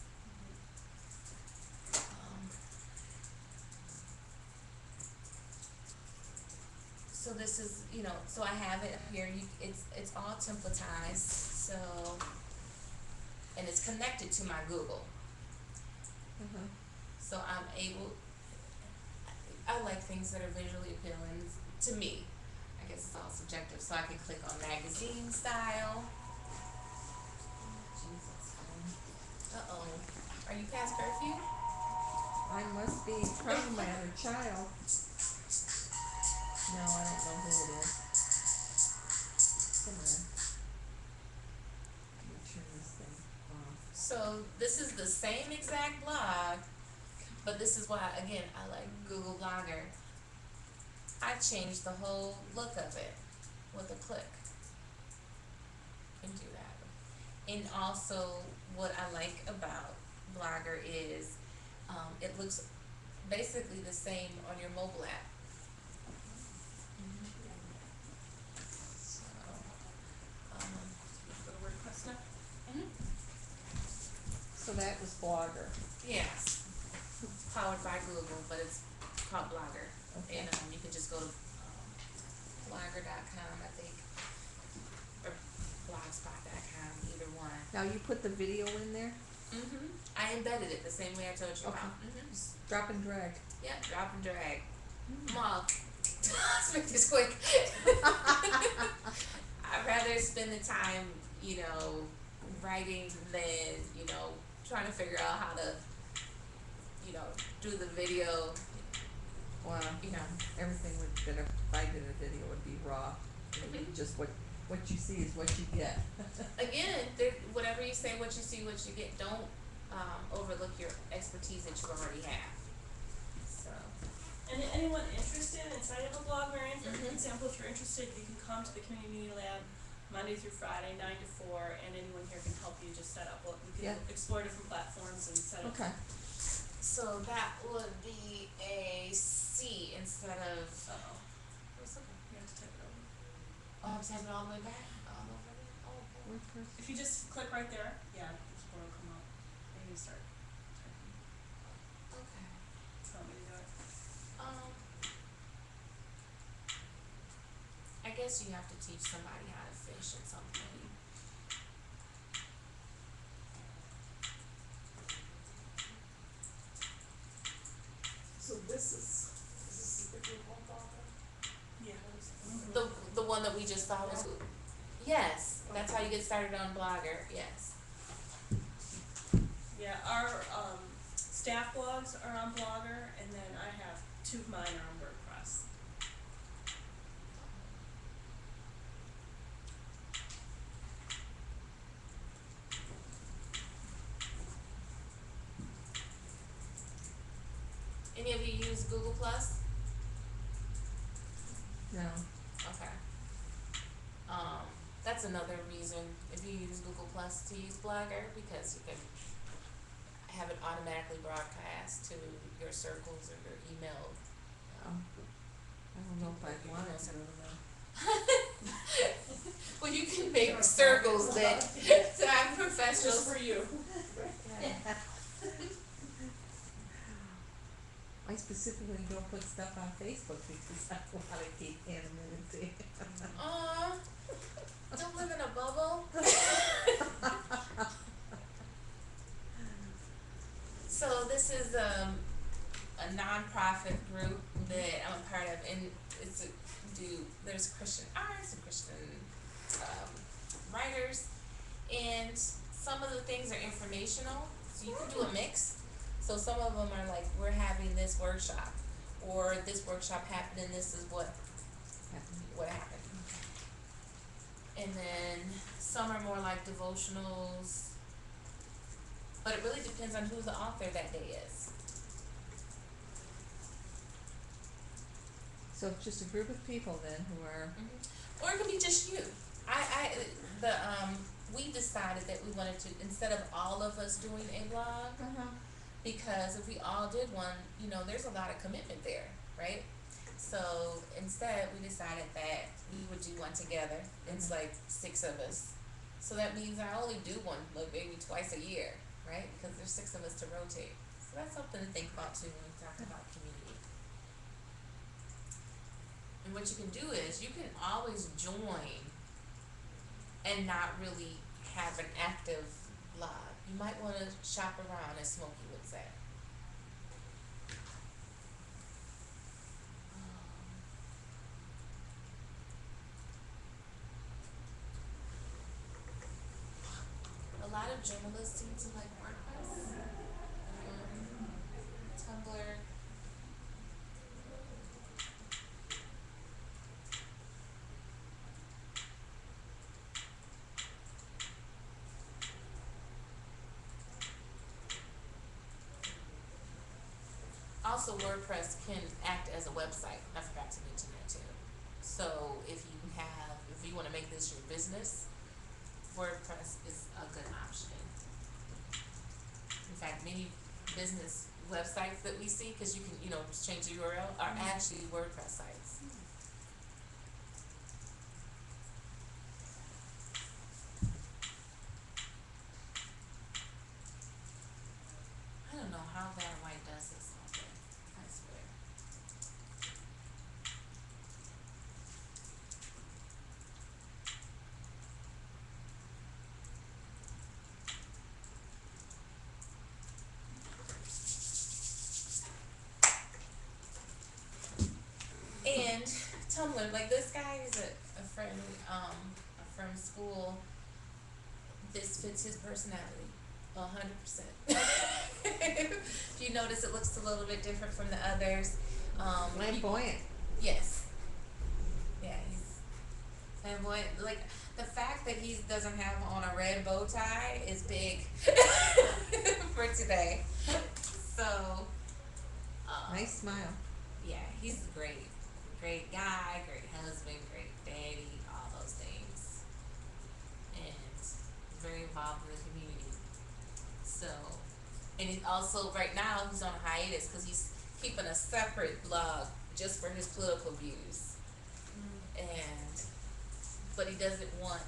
So this is, you know, so I have it here. It's all templatized, so, and it's connected to my Google. So I'm able, I like things that are visually appealing to me. I guess it's all subjective, so I can click on magazine style. Jesus. Uh-oh. Are you past curfew? I must be probably my other child. No, I don't know who it is. Come on. Let me turn this thing off. So this is the same exact blog, but this is why, again, I like Google Blogger. I changed the whole look of it with a click. And do that. And also, what I like about Blogger is it looks basically the same on your mobile app. Go to WordPress now? So that was Blogger. Yes, powered by Google, but it's called Blogger. Okay. And you can just go to blogger.com, I think, or blogspot.com, either one. Now you put the video in there? I embedded it the same way I told you Okay. about. Just drop and drag. Yep, drop and drag. Mom, let's make this quick. I'd rather spend the time, you know, writing than, you know, trying to figure out how to, you know, do the video, Wow. you know. Everything would, that if I did a video would be raw. It would be just what you see is what you get. Again, whatever you say, what you see, what you get, don't overlook your expertise that you already have. So, And anyone interested in setting up a blog, Marian, for Mhm. example, if you're interested, you can come to the Community Lab Monday through Friday, 9 to 4, and anyone here can help you just set up what we can Yeah. explore different platforms and set up. Okay. so that would be a C instead of, Uh-oh, what's okay. you have to type it over. Oh, I'm typing all the way back. All over it. Oh, okay. WordPress. If you just click right there, yeah, this one will come up, and you start typing. Okay. Tell me to do it. I guess you have to teach somebody how to fish at some point. So this is the Google Blogger? Yeah. one that we just saw was, yes, that's how you get started on Blogger, yes. Yeah, our, staff blogs are on Blogger, and then I have 2 of mine are on WordPress. Any of you use Google Plus? No, Okay. That's another reason if you use Google Plus to use Blogger, because you can have it automatically broadcast to your circles or your email. I don't know if I'd want it to go to them. Well, you can make circles that to have professionals. Just for you. I specifically don't put stuff on Facebook because I wanna keep anonymity. Aw, don't live in a bubble. So this is a nonprofit group that I'm a part of, and there's Christian arts and Christian writers, and some of the things are informational, so you can do a mix. So some of them are like, we're having this workshop, or this workshop happened and this is what happened. And then some are more like devotionals, but it really depends on who the author that day is. So it's just a group of people then who are, Or it could be just you. We decided that we wanted to, instead of all of us doing a blog, because if we all did one, there's a lot of commitment there, right? So instead, we decided that we would do one together. It's like 6 of us. So that means I only do one, like maybe twice a year, right? Because there's 6 of us to rotate. So that's something to think about too when we talk about community. And what you can do is you can always join and not really have an active blog. You might want to shop around, as Smokey would say. A lot of journalists seem to like WordPress, Tumblr. Also, WordPress can act as a website. I forgot to mention that too. So if you want to make this your business, WordPress is a good option. In fact, many business websites that we see, because you can, just change the URL, are actually WordPress sites. I don't know how Van White does this all day. I swear. And Tumblr, like this guy is a friend from school. This fits his personality 100%. If you notice, it looks a little bit different from the others. flamboyant. Yes. Yeah, he's flamboyant. Like the fact that he doesn't have on a red bow tie is big for today. So, Nice smile. yeah, he's great. Great guy, great husband, great daddy, all those things. And very involved in the community. So, and he also, right now, he's on a hiatus because he's keeping a separate blog just for his political views. But he doesn't want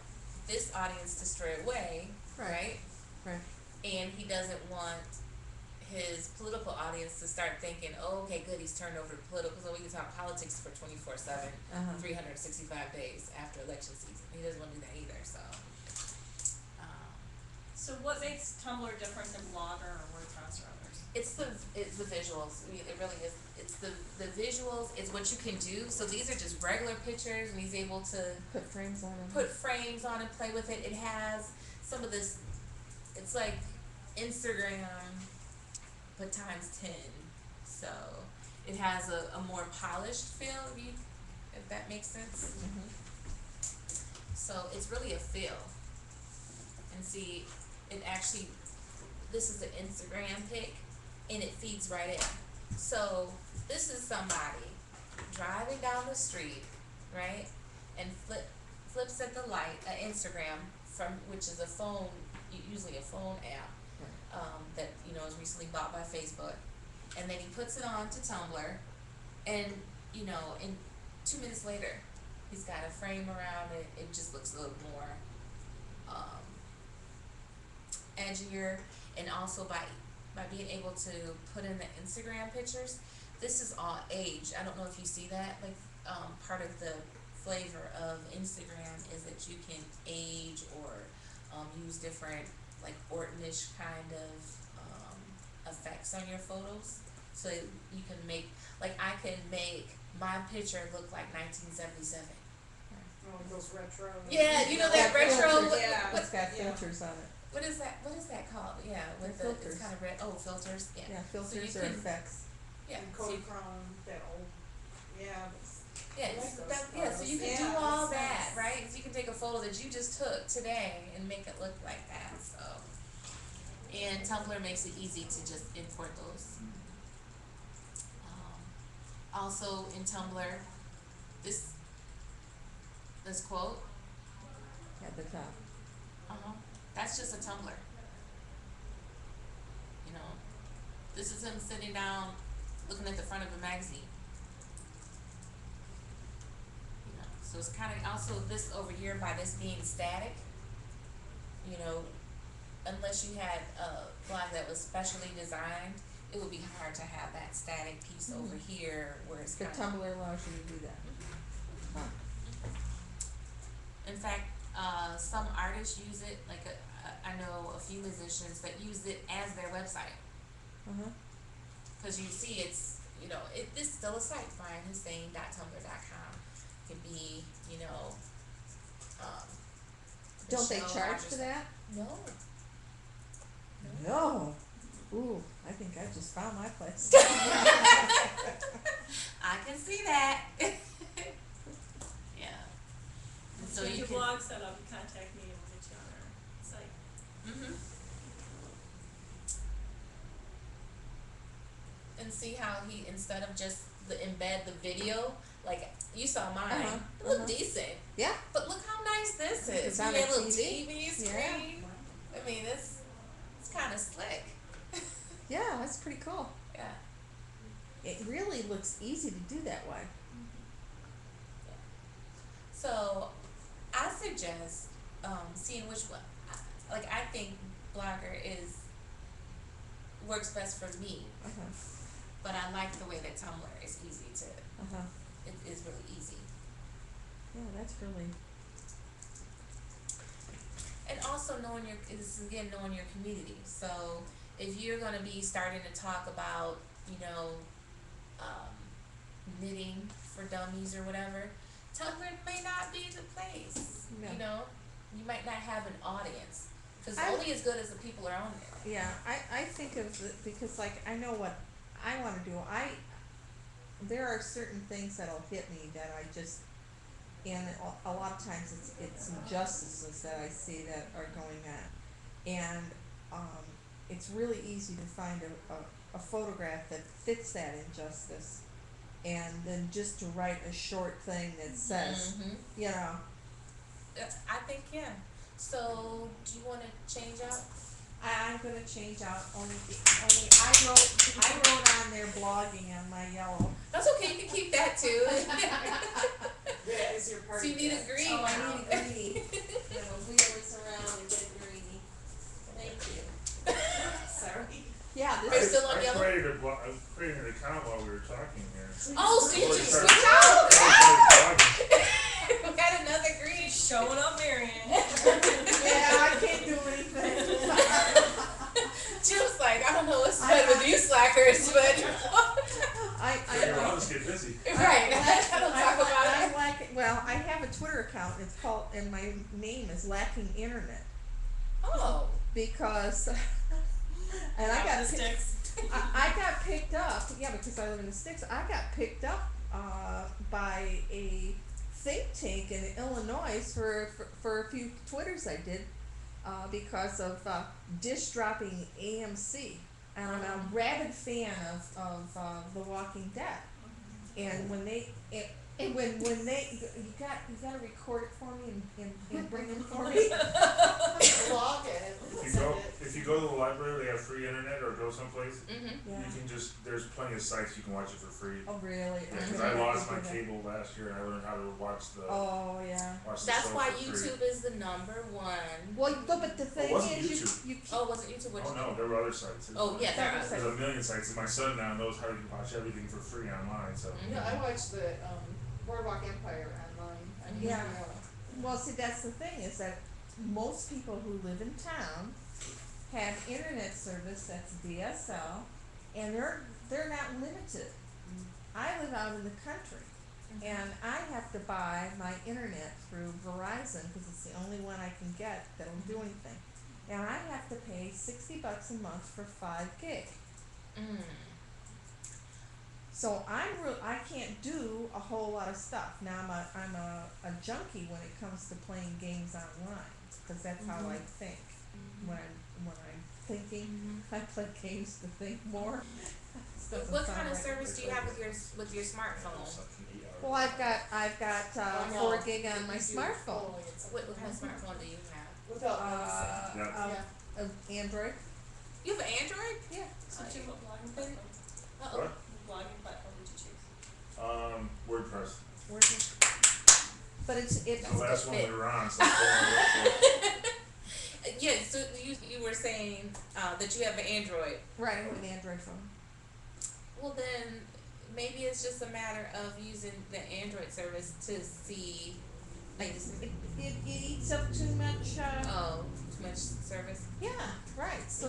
this audience to stray away, right? Right. And he doesn't want his political audience to start thinking, oh, okay, good, he's turned over to political, so we can talk politics for 24/7, 365 days after election season. He doesn't want to do that either, so. So what makes Tumblr different than Blogger or WordPress or others? it's the visuals. I mean, it really is. It's the visuals. It's what you can do. So these are just regular pictures, and he's able to Put frames on them. put frames on and play with it. It has some of this. It's like Instagram, but times 10. So it has a more polished feel. If that makes sense. So it's really a feel. And see, it actually, this is the Instagram pic, and it feeds right in. So this is somebody driving down the street, right, and flips at the light, Instagram which is a phone, usually a phone app, that is recently bought by Facebook, and then he puts it on to Tumblr, and in 2 minutes later, he's got a frame around it. It just looks a little more edgier, and also by being able to put in the Instagram pictures, this is all age. I don't know if you see that. Like part of the flavor of Instagram is that you can age or use different like Orton-ish kind of effects on your photos. So you can make, like I can make my picture look like 1977. Oh, those retro. Yeah, that retro. Yeah. It's got Yeah. filters on it. What is that? What is that called? Yeah, with They're it's filters. kind of red. Oh, filters. Yeah. Yeah, So filters you or can- effects. Yeah. And So you- Kodachrome, that old, yeah, yeah. I like those So you can photos. do all Yeah, that, it's right? So you can take a photo that you just took today and make it look like that. So, and Tumblr makes it easy to just import those. Also in Tumblr, this quote. At the top. That's just a Tumblr. This is him sitting down, looking at the front of a magazine. So it's kind of also this over here by this being static. Unless you had a blog that was specially designed, it would be hard to have that static piece over here where it's The kind of. Tumblr allows you to do that. Huh. In fact, some artists use it. Like I know a few musicians that use it as their website. Because you see, it's this is still a site. BrianHussein.tumblr.com could be Don't they Michelle charge Rogers- for that? No. No. Ooh, I think I just found my place. I can see that. Yeah. And so Get you your can. blog set up, and contact me, and we'll get you on our site. And see how he, instead of just embed the video, like you saw mine, Uh-huh, it looked uh-huh. decent. Yeah. But look how nice this is. It's You on got a a little TV? TV screen. Yeah. I mean, it's kind of slick. Yeah, that's pretty cool. Yeah. It really looks easy to do that way. So, I suggest seeing which one. Like, I think Blogger works best for me, but I like the way that Tumblr is easy to. It is really easy. Yeah, that's really. And also knowing knowing your community. So if you're gonna be starting to talk about, knitting for dummies or whatever, Tumblr may not be the place. No. You might not have an audience. Because I- only as good as the people are on there. Yeah, I think of it because like I know what I want to do. There are certain things that'll hit me that I just, and a lot of times it's injustices that I see that are going on, and it's really easy to find a photograph that fits that injustice, and then just to write a short thing that says, I think, yeah. So, do you want to change up? I'm gonna change out only I wrote on there blogging on my yellow. That's okay, you can keep that too. That is your So party. you need a gift. green Oh, now. I need a greenie. I'm gonna wheel this around and get greeny. Thank you. Sorry. Yeah, Are you this is, still on yellow? I created an account while we were talking here. Oh, so you Before just started- switch out? before I started blogging. We got another green. Showing up, Marion. yeah, I can't do anything. Jim's like, I don't know what's better to do you slackers, but Figure I'll just get busy. right. I don't talk about I it. lack, well, I have a Twitter account, it's called, and my name is Lacking Internet, Oh. because, and I Out got, the pi- sticks. I got picked up, yeah, because I live in the sticks, I got picked up, by a think tank in Illinois for a few Twitters I did, because of, dish dropping AMC. And I'm a rabid fan of The Walking Dead. And when they, and when they, you gotta record it for me and bring it for me. Log it. If you go to the library, they have free internet, or go someplace, Mhm. Yeah. you can just, there's plenty of sites you can watch it for free. Oh, really? Yeah, cause I lost my cable last year and I learned how to watch the, Oh, yeah. watch the That's show why for free. YouTube is the #1. Well, but the thing wasn't is, YouTube. you keep, Oh, wasn't YouTube what Oh you no, there were other sites. Oh, yeah, there are. There's a million sites, and my son now knows how to watch everything for free online, so. Mhm. Yeah, I watched the, Boardwalk Empire online. Yeah. well, see, that's the thing, is that most people who live in town have internet service that's DSL, and they're not limited. I live out in the country, and I have to buy my internet through Verizon, cause it's the only one I can get that'll do anything. And I have to pay $60 a month for 5 gig. Mm. So I can't do a whole lot of stuff. Now I'm a junkie when it comes to playing games online, cause that's how I think. When I'm thinking, I play games to think more. This doesn't What sound kind of right. service do you have with your smartphone? Well, I've got 4 gig on my smartphone. What kind of smartphone do you have? Without Yeah. Android. You have an Android? Yeah. So what blogging platform? Uh-oh. What? What blogging platform did you choose? WordPress. But it's The last one fit. we were on, so I'm going with it. Yeah, so you were saying that you have an Android. right with an Android phone. Well, then maybe it's just a matter of using the Android service to see, like, It eats up too much. too much service. Yeah, right. So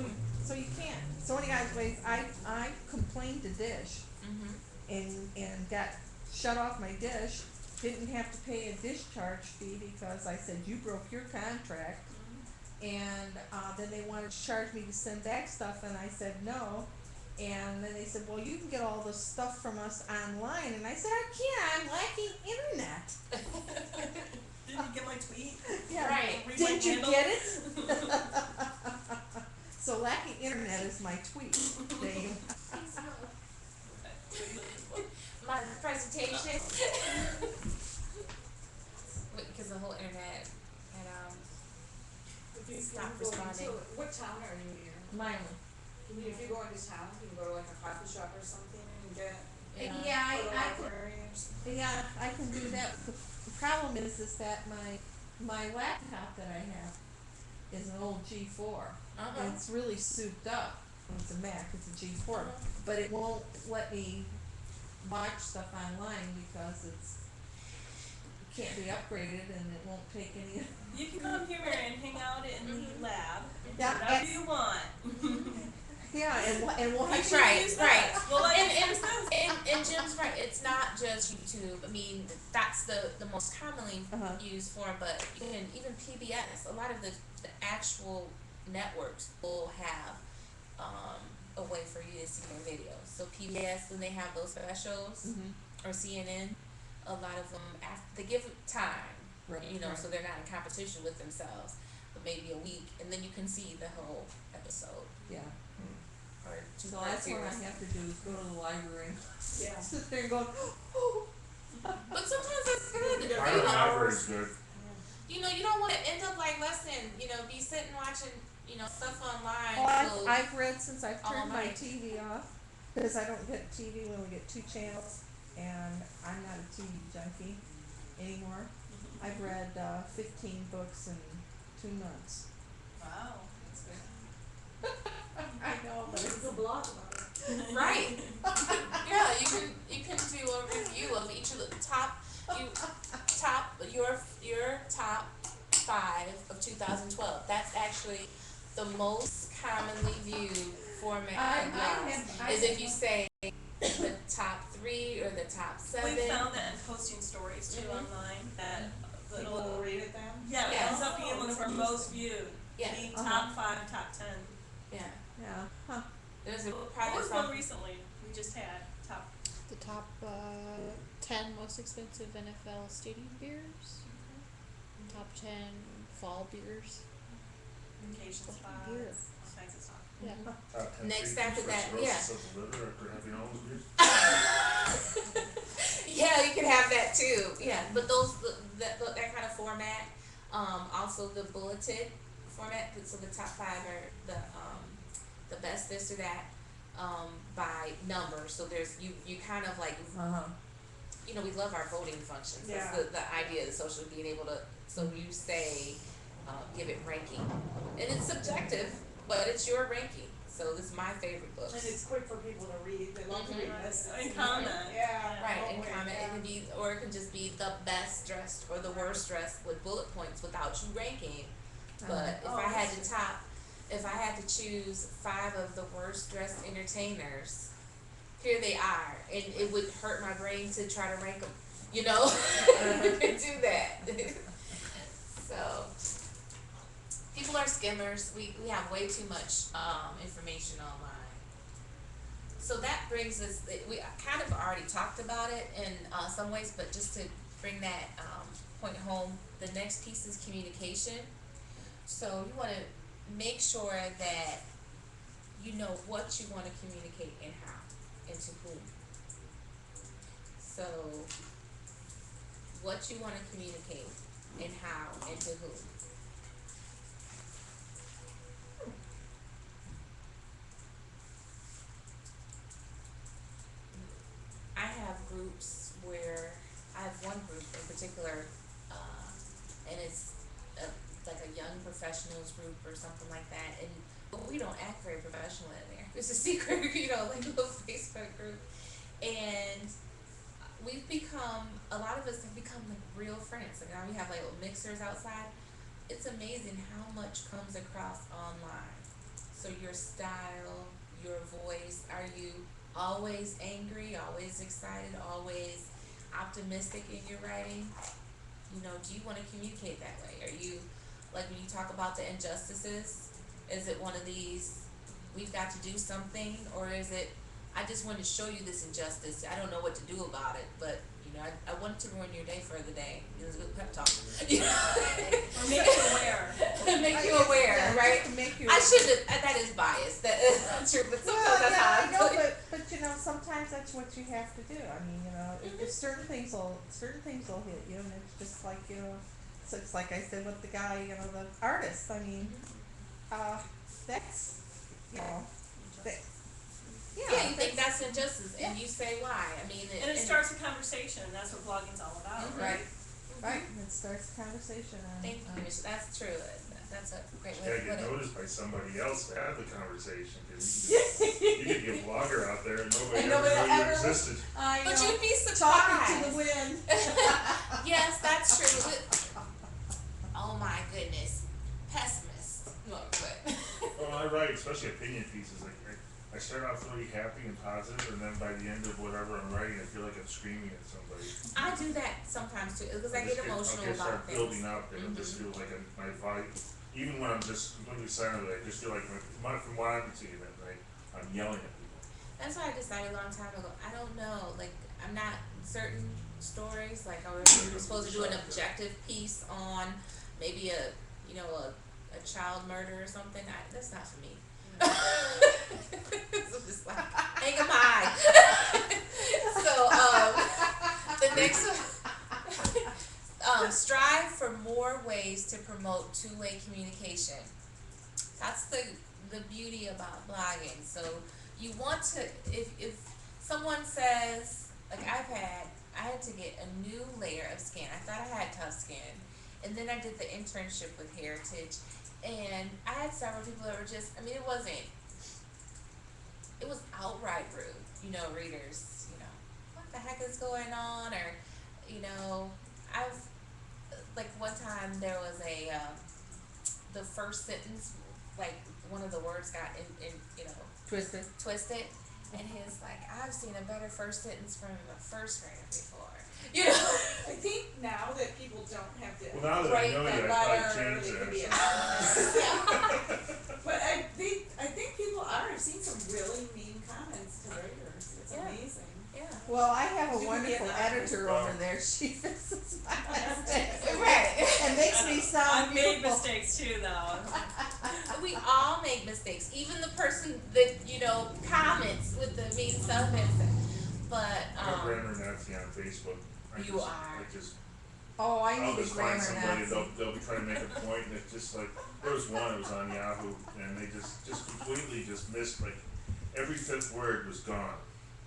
you can't. So anyways, I complained to Dish Mm-hmm. and got shut off my dish. Didn't have to pay a discharge fee because I said you broke your contract. And then they wanted to charge me to send back stuff, and I said no. And then they said, well, you can get all the stuff from us online. And I said, I can't. I'm lacking internet. Did you get my tweet? Yeah. Right. Read my Did you handle? get it? So lacking internet is my tweet name. My presentation. Because the whole internet had stop responding. What town are you in? Mine. If you go into town, you can go to like a coffee shop or something and get. Yeah, Go to a I library or something. Yeah, I can do that. The problem is that my laptop that I have is an old G4. Uh-huh. And it's really souped up. It's a Mac, it's a G4. But it won't let me watch stuff online because it can't be upgraded and it won't take any. You can come here and hang out in the lab, Yeah, whatever you want. Yeah, and watch. That's right, Use right. that. Well, like, And Jim's right. It's not just YouTube. I mean, that's the most commonly Uh-huh. used form, but even PBS. A lot of the actual networks will have a way for you to see their videos. So PBS, when they have those specials, or CNN, a lot of them they give it time. Right, You know, right. so they're not in competition with themselves. But maybe a week, and then you can see the whole episode Yeah. or two So part that's what I series. have to do is go to the library and Yeah. sit there and go, oh. But sometimes that's good. Yeah. I don't know, library's good. You know, you don't want to end up like Lesson, be sitting watching, stuff online. Oh, so- I've read since I've all turned my night. TV off, because I don't get TV, we only get 2 channels, and I'm not a TV junkie anymore. I've read 15 books in 2 months. wow, that's good. I know, but There's a blog about it. Right. Yeah, you can do a review of each of the your top 5 of 2012. That's actually the most commonly viewed format I of blogs. have 3 or the top 7. We found that in posting stories too Mhm. online, that People will little, read it then? yeah, it Yeah. ends up being one of our most viewed, Yeah. the Uh-huh. top 5, top 10. Yeah. Yeah, huh. There's a What project was one on recently we just had, top, The top 10 most expensive NFL stadium beers. Top 10 fall beers. vacation What spots, beer? all kinds of stuff. Yeah. Top 10 Next treatments after for that, cirrhosis of the liver after having all those beers. Yeah, you can have that too. Yeah, but that kind of format, also the bulleted format. So the top 5 are the best this or that, by number. So there's you kind of like, Uh-huh. we love our voting functions. Yeah. That's the idea of the social, being able to, so you say, give it ranking, and it's subjective, but it's your ranking. So this is my favorite books. And it's quick for people to read, they love to read lists. And comment. Yeah. Right, oh, and boy, comment, yeah. it can be, or it can just be the best dressed or the worst dressed with bullet points without you ranking. But Oh, if I had to choose 5 of the worst dressed entertainers, here they are, and it would hurt my brain to try to rank them, do that. So, people are skimmers, we have way too much, information online. So that brings us, we kind of already talked about it in, some ways, but just to bring that, point home, the next piece is communication. So you wanna make sure that you know what you wanna communicate and how, and to whom. So, what you wanna communicate and how and to whom. I have groups where, I have one group in particular, and it's like a young professionals group or something like that, and but we don't act very professional in there. It's a secret, like a little Facebook group, and we've become, a lot of us have become like real friends. Like now we have like little mixers outside. It's amazing how much comes across online. So your style, your voice, are you always angry, always excited, always optimistic in your writing? Do you want to communicate that way? Are you, like when you talk about the injustices, is it one of these, we've got to do something, or is it, I just want to show you this injustice, I don't know what to do about it, but I want to ruin your day for the day. It was a good pep talk. Or make you aware. Make you aware, Yeah, right? just to make you I aware. shouldn't, that is biased, that is not true, but sometimes Well, that's how I yeah, I feel. know, but sometimes that's what you have to do. I mean, if certain things will hit you, and it's just like, so it's like I said with the guy, the artist. I mean, that's, that, Yeah, you think that's injustice, and you say why, I mean, And it starts a conversation, and that's what blogging's all about, Mhm. right? right. It starts a conversation. And, Thank you, Michelle. That's true, that's a great way Gotta to get put it. noticed by somebody else to have the conversation, cause you could be a blogger out there and nobody And ever nobody knew you ever- existed. I But know. you'd be Talking to the surprised. wind. Yes, that's true. Oh my goodness, pessimist. No, but. Well, I write, especially opinion pieces, like, I start off really happy and positive, and then by the end of whatever I'm writing, I feel like I'm screaming at somebody. I do that sometimes too, because I get emotional I'll about start building things. up, and it just Mhm. feels like my vibe, even when I'm just completely silent, I just feel like from what I'm seeing it, I'm yelling at people. That's why I decided a long time ago, I don't know, like, I'm not, certain stories, like, I was supposed to do an objective piece on maybe a child murder or something, that's not for me. It's just like, hang 'em high. So, the next one, strive for more ways to promote two-way communication. That's the beauty about blogging. So you want to, if someone says, like I had to get a new layer of skin. I thought I had tough skin, and then I did the internship with Heritage, and I had several people that were just, it was outright rude, readers, what the heck is going on, or, like one time there was the first sentence, like one of the words got twisted, And he's like, I've seen a better first sentence from a first grader before. You know? I think now that people don't have to Well, now that I write know that you, I'd probably letter, change they can be that. anonymous. Yeah. But I think people are, I've seen some really mean comments to writers, it's Yeah. amazing. Yeah. Well, I have a You can be wonderful anonymous. editor over there, she fixes my mistakes. Right. And makes me sound I've made beautiful. mistakes too, though. We all make mistakes. Even the person that, comments with the mean stuff but I'm a grammar Nazi on Facebook. You are. Oh, I I'll need a just find grammar somebody, Nazi. they'll be trying to make a point, and it's just like, there was one, it was on Yahoo, and they just completely just missed, like, every fifth word was gone.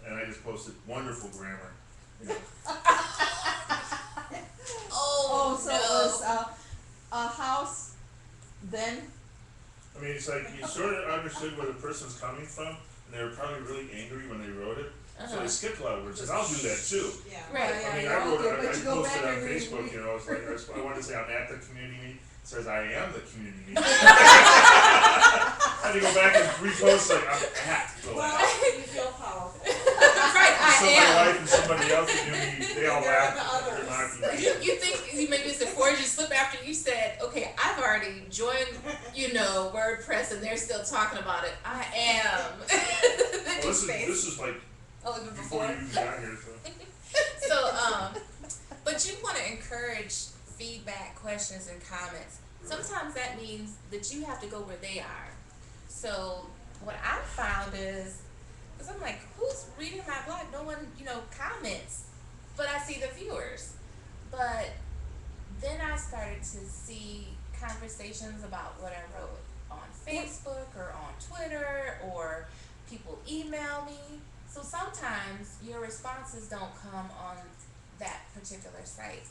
And I just posted, wonderful grammar, Oh, so it was, a house, then, I mean, it's like, you sort of understood where the person's coming from, and they were probably really angry when they wrote it, so they skipped a lot of words, and I'll do that too. Yeah. Right. I mean, Yeah, I wrote, okay, I but you go posted back on and Facebook, read- it's like, I wanted to say I'm at the community meeting, it says I am the community meeting. I had to go back and repost like I'm at the Well, lab. you feel powerful. right, So my I am. wife and somebody else in community, they all There are laughed. the others. They're not even- You think maybe it's before you slip after you said, okay, I've already joined, WordPress and they're still talking about it. I am. Well, this is like Oh, even before before. you even got here, so. So, but you want to encourage feedback, questions, and comments. Sometimes that means that you have to go where they are. So, what I found is, because I'm like, who's reading my blog? No one, comments, but I see the viewers. But then I started to see conversations about what I wrote on Facebook or on Twitter, or people email me. So sometimes your responses don't come on that particular site.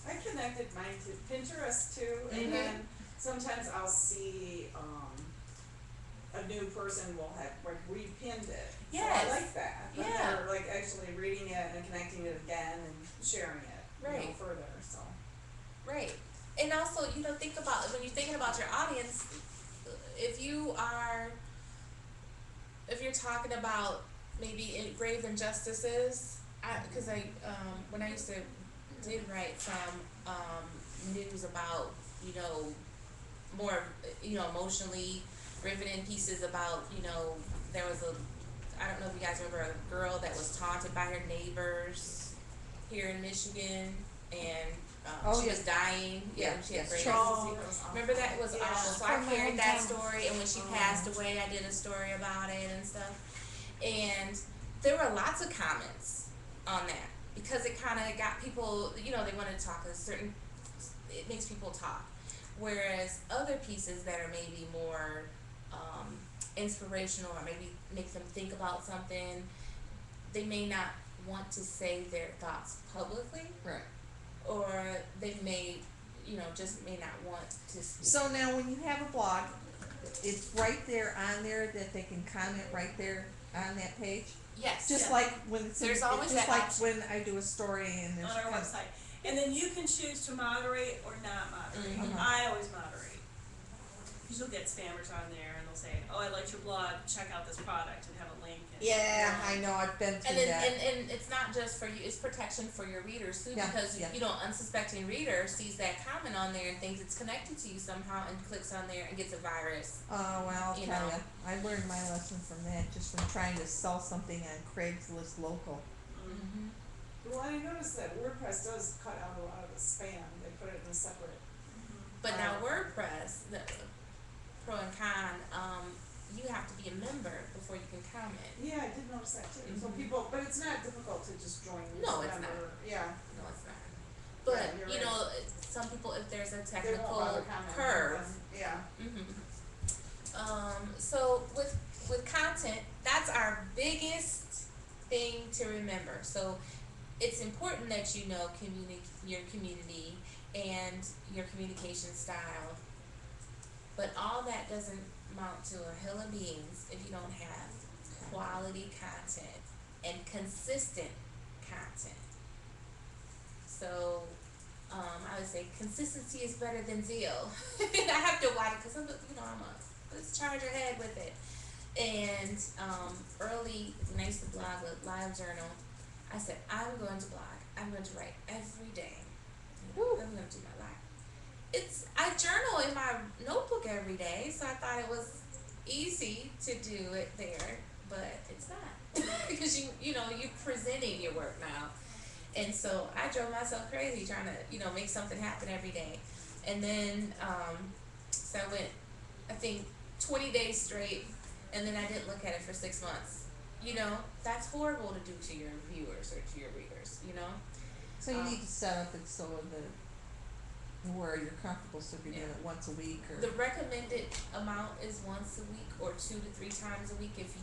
I connected mine to Pinterest too, Mhm. and then sometimes I'll see, a new person will have, like, repinned it. Yes. So I like that, when Yeah. they're like actually reading it and connecting it again and sharing it, Right. further, so. Right. And also, think about, when you're thinking about your audience, if you're talking about maybe grave injustices, because when I used to did write some news about, more, emotionally riveting pieces about, there was I don't know if you guys remember a girl that was taunted by her neighbors here in Michigan, and she was dying. Yeah, she had brain Oh, cancer. that was awful. Remember that? It was Yeah. awful. So I From my carried that hometown. story, and when she passed away, I did a story about it and stuff. And there were lots of comments on that because it kind of got people, they wanted to talk it makes people talk. Whereas other pieces that are maybe more inspirational, or maybe make them think about something, they may not want to say their thoughts publicly, Right. or they may, just may not want to speak. So now when you have a blog, it's right there on there that they can comment right there on that page? Yes. Just Yeah. like when it's, There's always just that like option. when I do a story and there's. On our website. And then you can choose to moderate or not moderate. Mhm. I always moderate. Because you'll get spammers on there and they'll say, oh, I liked your blog, check out this product, and have a link. And Yeah, I know, I've been And through then, that. and it's not just for you, it's protection for your readers too, Yeah, because, yeah. unsuspecting reader sees that comment on there and thinks it's connected to you somehow and clicks on there and gets a virus. Oh, well, I'll you tell know. ya, I learned my lesson from that, just from trying to sell something on Craigslist local. Mm-hmm. Well, I noticed that WordPress does cut out a lot of the spam, they put it in a separate. But now WordPress, the pro and con, you have to be a member before you can comment. Yeah, I did notice that too, so Mhm. people, but it's not difficult to just join as No, a it's member, yeah. No, it's not. But, Yeah, you're right. some people, if there's a They won't technical bother commenting, curve, but, yeah. So with content, that's our biggest thing to remember. So it's important that you know your community and your communication style, but all that doesn't amount to a hill of beans if you don't have quality content and consistent content. So I would say consistency is better than zeal. I have to watch it because I'm a let's charge ahead with it. And early when I used to blog with LiveJournal, I said I'm going to blog. I'm going to write every day. I'm going to do my life. I journal in my notebook every day, so I thought it was easy to do it there, but it's not because you know you're presenting your work now, and so I drove myself crazy trying to make something happen every day, and then so I went I think 20 days straight, and then I didn't look at it for 6 months. That's horrible to do to your viewers or to your readers. So you need to set up it so that where you're comfortable, so if you're doing it once a week or. The recommended amount is once a week or 2 to 3 times a week if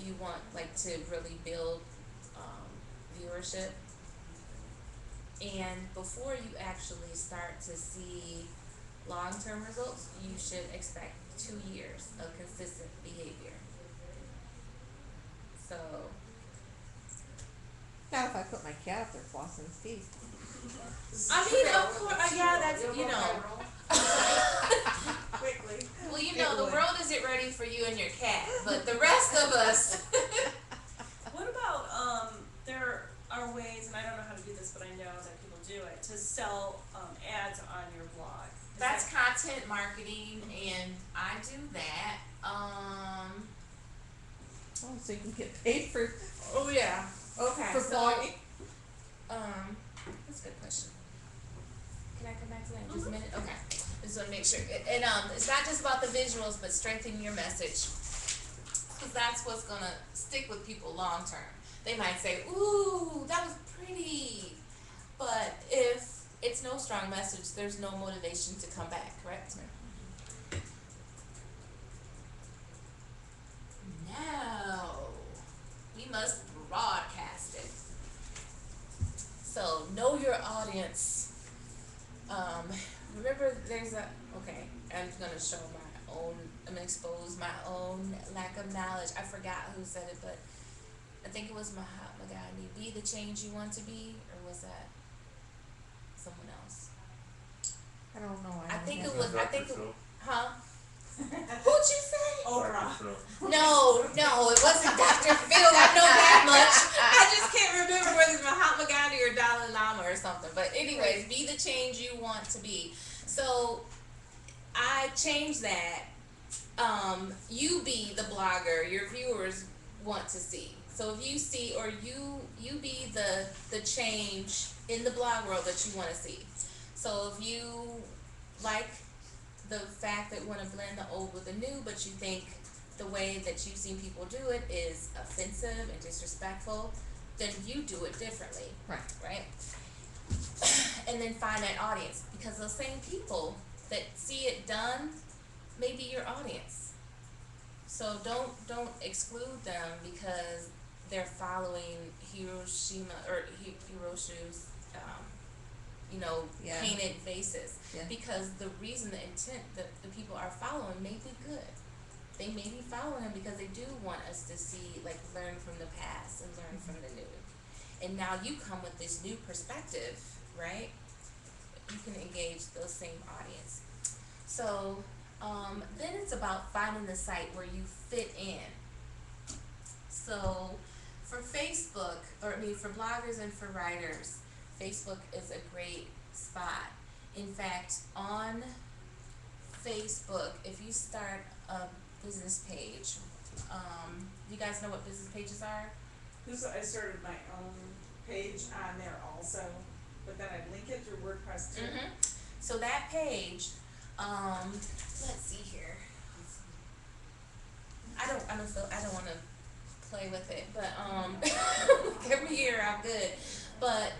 you want to really build viewership. And before you actually start to see long-term results, you should expect 2 years of consistent behavior. So Not if I put my cat up there flossing his teeth. I mean, of course, yeah, that's Quickly. Well, the world isn't ready for you and your cat, but the rest of us. What about, there are ways, and I don't know how to do this, but I know that people do it, to sell, ads on your blog. Is That's that- content marketing, and I do that. Oh, so you can get paid for Oh yeah. Okay. for blogging. That's a good question. Can I come back to that in just a minute? Okay. Just want to make sure. And it's not just about the visuals, but strengthening your message, because that's what's gonna stick with people long term. They might say, "Ooh, that was pretty," but if it's no strong message, there's no motivation to come back. Correct? Now we must broadcast it. So know your audience. Remember there's I'm gonna show I'm gonna expose my own lack of knowledge. I forgot who said it, but I think it was Mahatma Gandhi. Be the change you want to be, or was that someone else? I don't know. I think it Isn't was, that I think Dr. it, Phil? huh? Who'd you say? Oprah. Dr. Phil. No, it wasn't Dr. Phil. I know that much. I just can't remember whether it's Mahatma Gandhi or Dalai Lama or something. But anyways, be the change you want to be. So I changed that. You be the blogger your viewers want to see. So if you see, or you be the change in the blog world that you want to see. So if you like the fact that you want to blend the old with the new, but you think the way that you've seen people do it is offensive and disrespectful, then you do it differently. Right? And then find that audience, because those same people that see it done may be your audience. So don't exclude them because they're following Hiroshima's Yeah. painted faces. Yeah. Because the reason, the intent that the people are following may be good. They may be following him because they do want us to see, learn from the past and learn from the new. And now you come with this new perspective, right? You can engage those same audience. So then it's about finding the site where you fit in. So for Facebook, for bloggers and for writers, Facebook is a great spot. In fact, on Facebook, if you start a business page, you guys know what business pages are? I started my own page on there also, but then I link it through WordPress too. So that page, let's see here. I don't wanna play with it, but every year I'm good. But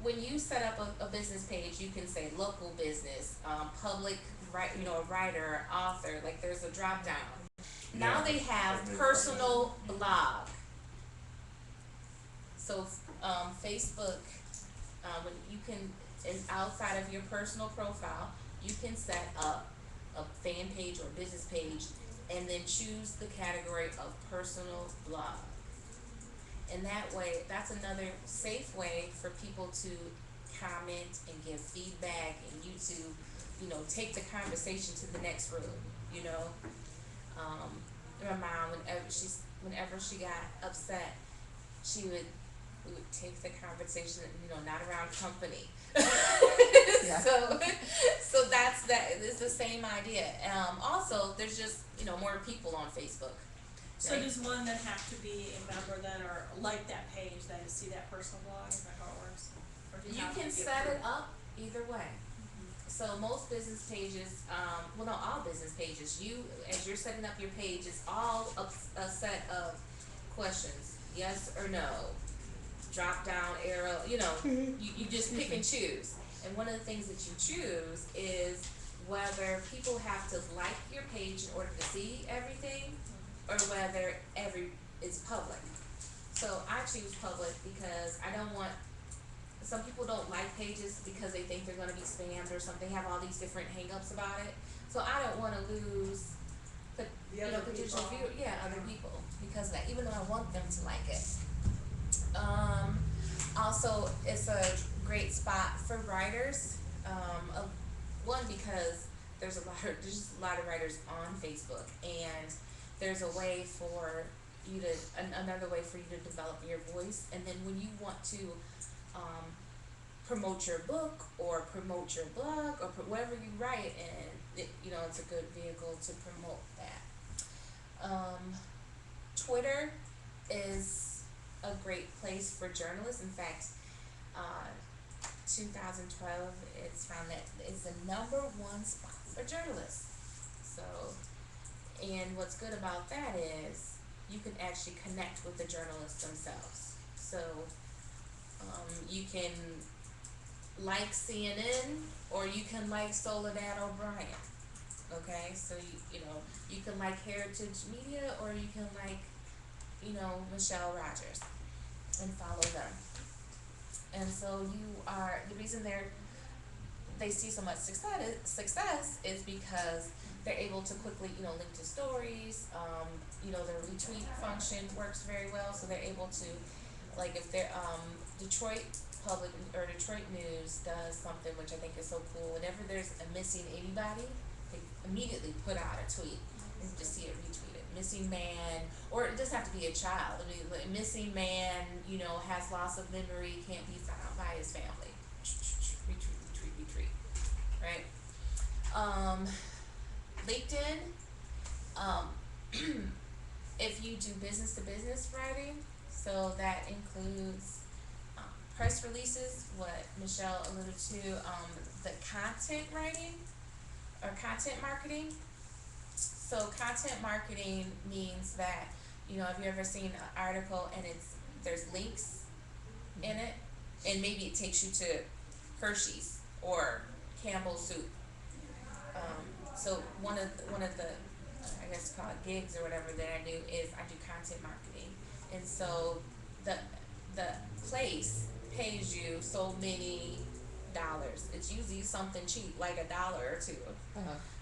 when you set up a business page, you can say local business, public, a writer, author, there's a drop down. Now they have personal blog. So Facebook, when you can, and outside of your personal profile, you can set up a fan page or business page, and then choose the category of personal blog. And that way, that's another safe way for people to comment and give feedback, and you to, take the conversation to the next room. you know. My mom, whenever she got upset, we would take the conversation, not around company. Yeah. So it's the same idea. Also, there's just, more people on Facebook. So Right. does one then have to be a member then, or like that page then to see that personal blog, is that how it works? Or do You have to can be set it approved? up either way. So most business pages, all business pages, as you're setting up your page, it's all a set of questions, yes or no, drop down arrow, you just pick and choose. And one of the things that you choose is whether people have to like your page in order to see everything, or whether it's public. So I choose public because I don't want, some people don't like pages because they think they're gonna be spammed or something, they have all these different hang-ups about it. So I don't wanna lose, The other potential people. other people, because of that, even though I want them to like it. Also, it's a great spot for writers, one, because there's just a lot of writers on Facebook, and there's a way for you to, another way for you to develop your voice, and then when you want to, promote your book, or promote your blog, or whatever you write, and it's a good vehicle to promote that. Twitter is a great place for journalists. In fact, 2012, it's found that it's the #1 spot for journalists. So, and what's good about that is you can actually connect with the journalists themselves. So, you can like CNN, or you can like Soledad O'Brien. Okay, so you can like Heritage Media, or you can like, Michelle Rogers, and follow them. And so the reason they see so much success is because they're able to quickly, link to stories. Their retweet function works very well, so they're able to, like, if they're, Detroit Public or Detroit News does something which I think is so cool. Whenever there's a missing anybody, they immediately put out a tweet and just see it retweeted. Missing man, or it doesn't have to be a child. I mean, like, missing man, has loss of memory, can't be found by his family. Retweet. Right? LinkedIn, if you do business to business writing, so that includes press releases, what Michelle alluded to, the content writing or content marketing. So content marketing means that, have you ever seen an article and there's links in it, and maybe it takes you to Hershey's or Campbell's soup. So one of the I guess called gigs or whatever that I do is I do content marketing, and so the place pays you so many dollars. It's usually something cheap, like $1 or $2,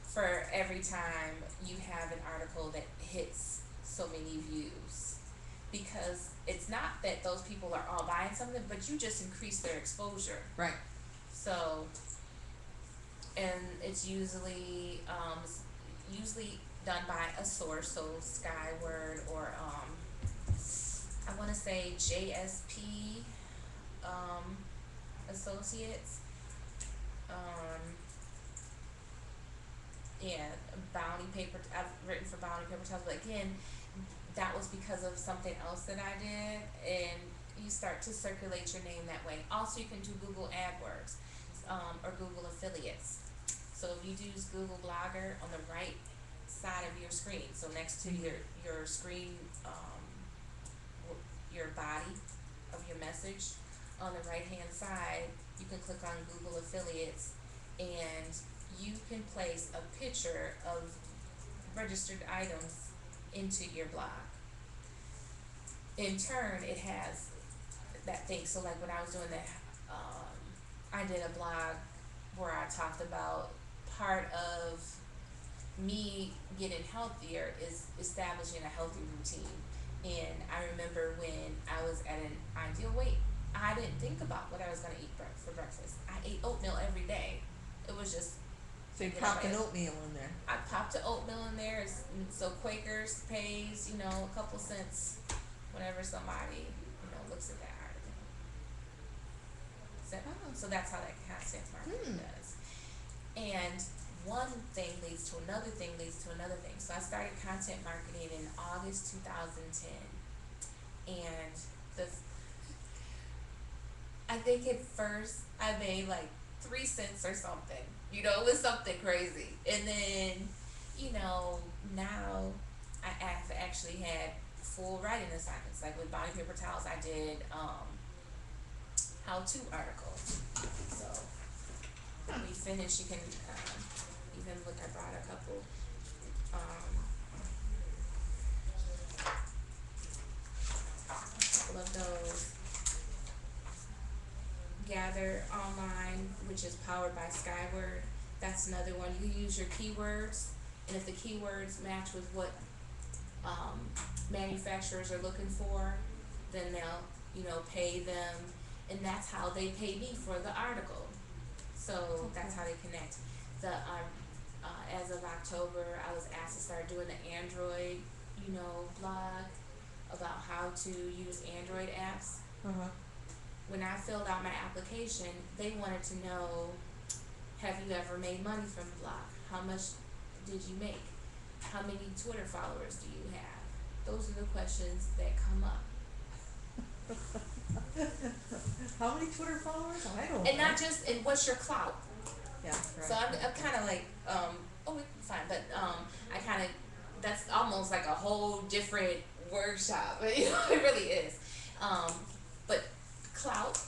for every time you have an article that hits so many views. Because it's not that those people are all buying something, but you just increase their exposure. Right. So, and it's usually done by a source, so Skyward or I want to say JSP Associates. Bounty Paper. I've written for Bounty Paper Towels, but again, that was because of something else that I did, and you start to circulate your name that way. Also, you can do Google AdWords, or Google Affiliates. So if you use Google Blogger on the right side of your screen, so next to your screen, your body of your message, on the right hand side, you can click on Google Affiliates, and you can place a picture of registered items into your blog. In turn, it has that thing. So like when I was doing that, I did a blog where I talked about part of me getting healthier is establishing a healthy routine. And I remember when I was at an ideal weight, I didn't think about what I was going to eat for breakfast. I ate oatmeal every day. It was just So you whatever popped an it is. oatmeal in there. I popped the oatmeal in there, so Quakers pays, you know, a couple cents whenever somebody, you know, looks at that article. So that's how that content marketing does. And one thing leads to another thing leads to another thing. So I started content marketing in August 2010, and I think at first I made like 3 cents or something. You know, it was something crazy. And then, you know, now I've actually had full writing assignments. Like with Bonnie Paper Towels, I did how-to articles. So when we finish, you can even look. I brought a couple. Couple of those. Gather Online, which is powered by Skyward. That's another one. You use your keywords, and if the keywords match with what manufacturers are looking for, then they'll, you know, pay them, and that's how they pay me for the article. So that's how they connect. The as of October, I was asked to start doing the Android, you know, blog about how to use Android apps. When I filled out my application, they wanted to know, have you ever made money from the blog? How much did you make? How many Twitter followers do you have? Those are the questions that come up. How many Twitter followers? I don't know. And not just, and what's your clout? Yeah, right. So I'm kind of like, fine, but I kind of, that's almost like a whole different workshop. You know, it really is. But clout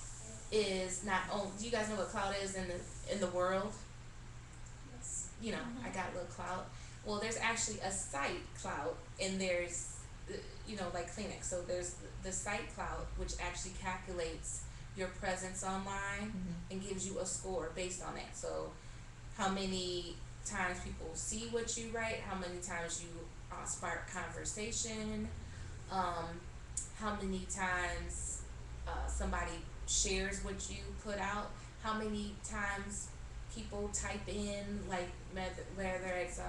is not only. Do you guys know what clout is in the world? Yes. You know, I got a little clout. Well, there's actually a site clout, and there's, you know, like Kleenex. So there's the site clout, which actually calculates your presence online and gives you a score based on that. So how many times people see what you write, how many times you spark conversation, how many times somebody shares what you put out, how many times people type in, like whether it's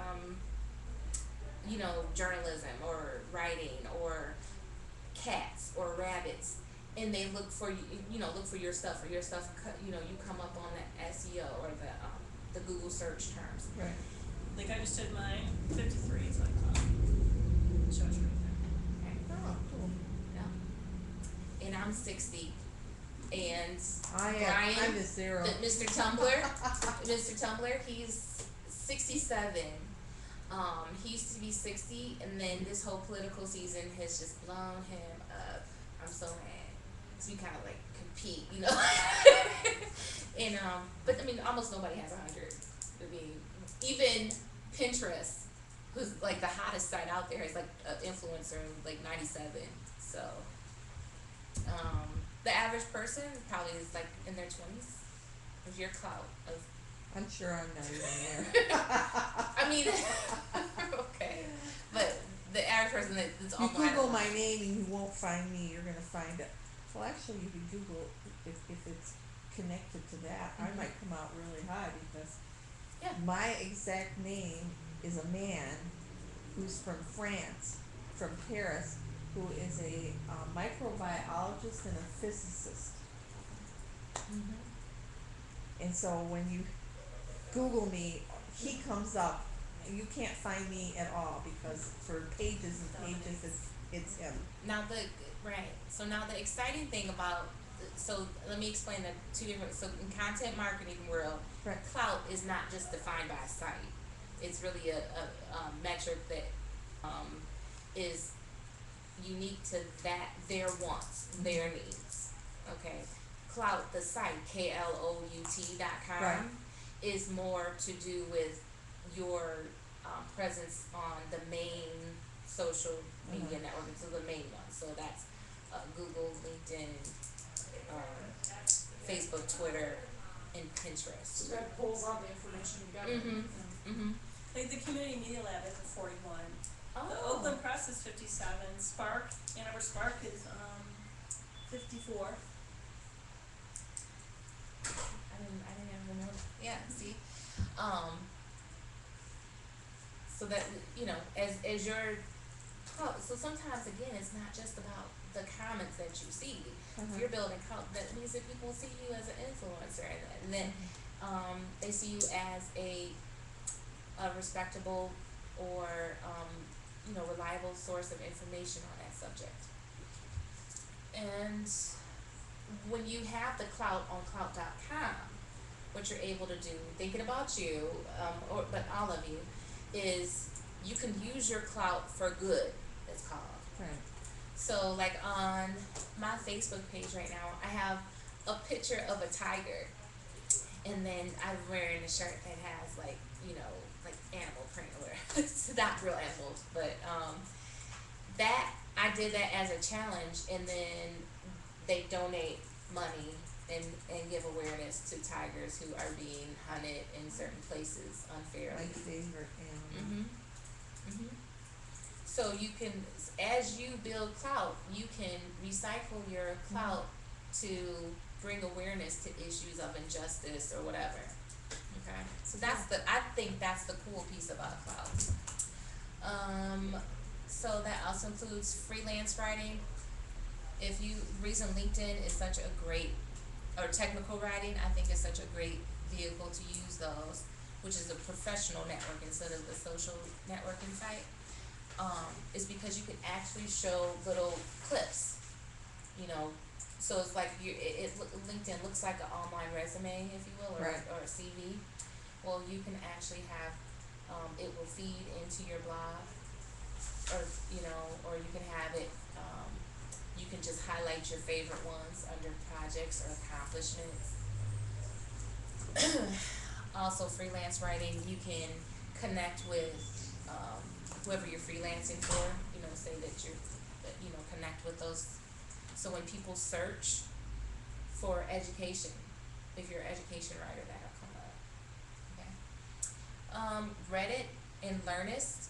you know, journalism or writing or cats or rabbits, and they look for look for your stuff, or your stuff, you know, you come up on the SEO or the Google search terms. Right. Like I just did my 53, it's like, it shows right there. Oh, cool. Yeah. And I'm 60, and I'm Brian, a 0. Mr. Tumblr, he's 67. He used to be 60, and then this whole political season has just blown him up. I'm so mad. So you kind of like compete, you know. And but I mean, almost nobody has 100. I mean, even Pinterest, who's like the hottest site out there, is like an influencer, like 97. So, the average person probably is like in their 20s. Of your clout of. I'm sure I'm not even there. I mean, okay, but the average person that's You online. Google my name and you won't find me. You're gonna find it. Well, actually, you can Google if it's connected to that. I might come out really high because Yeah. my exact name is a man who's from France, from Paris, who is a microbiologist and a physicist. And so when you Google me, he comes up. You can't find me at all because for pages and pages, it's him. Now so now the exciting thing about, so let me explain the two different, so in content marketing world, Right. clout is not just defined by a site. It's really a metric that is unique to their wants, their needs. Okay. Clout, the site, KLOUT.com, Right. is more to do with your presence on the main social media network, so the main one. So that's Google, LinkedIn, Facebook, Twitter, and Pinterest. So that pulls all the information together. Like the Community Media Lab is at 41. The Oh. Oakland Press is 57. Spark, Ann Arbor Spark is 54. I didn't ever know that. Yeah, see. so that, you know, as your, so sometimes again, it's not just about the comments that you see. If you're building that means that people see you as an influencer, and then, they see you as a respectable or, you know, reliable source of information on that subject. And when you have the clout on clout.com, what you're able to do, thinking about you, but all of you, is you can use your clout for good, it's called. Right. So like on my Facebook page right now, I have a picture of a tiger, and then I'm wearing a shirt that has like, you know, like animal print or whatever. It's not real animals, but that I did that as a challenge, and then they donate money and give awareness to tigers who are being hunted in certain places unfairly. My favorite animal. So you can, as you build clout, you can recycle your clout to bring awareness to issues of injustice or whatever. Okay, so I think that's the cool piece about clout. So that also includes freelance writing. If you, reason LinkedIn is such a great, or technical writing, I think is such a great vehicle to use those, which is a professional network instead of the social networking site, is because you can actually show little clips, you know, so it's like LinkedIn looks like an online resume, if you will, or a CV. Well, you can actually have, it will feed into your blog, or, you know, or you can have it, you can just highlight your favorite ones under projects or accomplishments. Also, freelance writing, you can connect with whoever you're freelancing for. You know, say that you know, connect with those. So when people search for education, if you're an education writer, that'll come up. Okay. Reddit and Learnist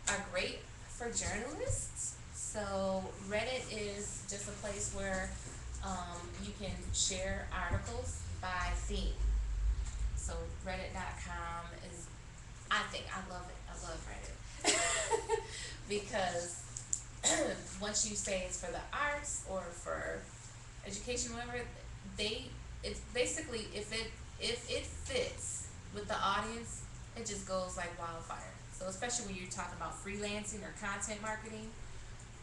are great for journalists. So Reddit is just a place where you can share articles by theme. So Reddit.com is, I love it. I love Reddit. Because once you say it's for the arts or for education, whatever, it's basically, if it fits with the audience, it just goes like wildfire. So especially when you're talking about freelancing or content marketing,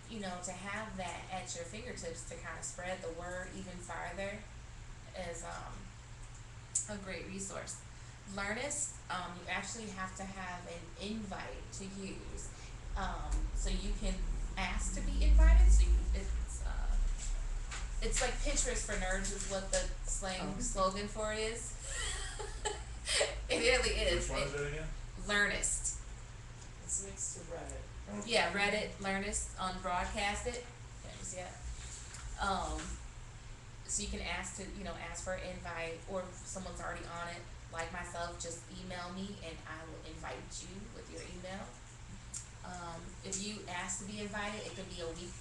you know, to have that at your fingertips to kind of spread the word even farther is a great resource. Learnist, you actually have to have an invite to use, so you can ask to be invited. So it's like Pinterest for nerds is what the slang slogan for it is. It really is. Which one is it again? Learnist. It's next to Reddit. Okay. Yeah, Reddit, Learnist on Broadcasted. Can you see that? So you can ask for an invite, or if someone's already on it, like myself, just email me and I will invite you with your email. If you ask to be invited, it could be a week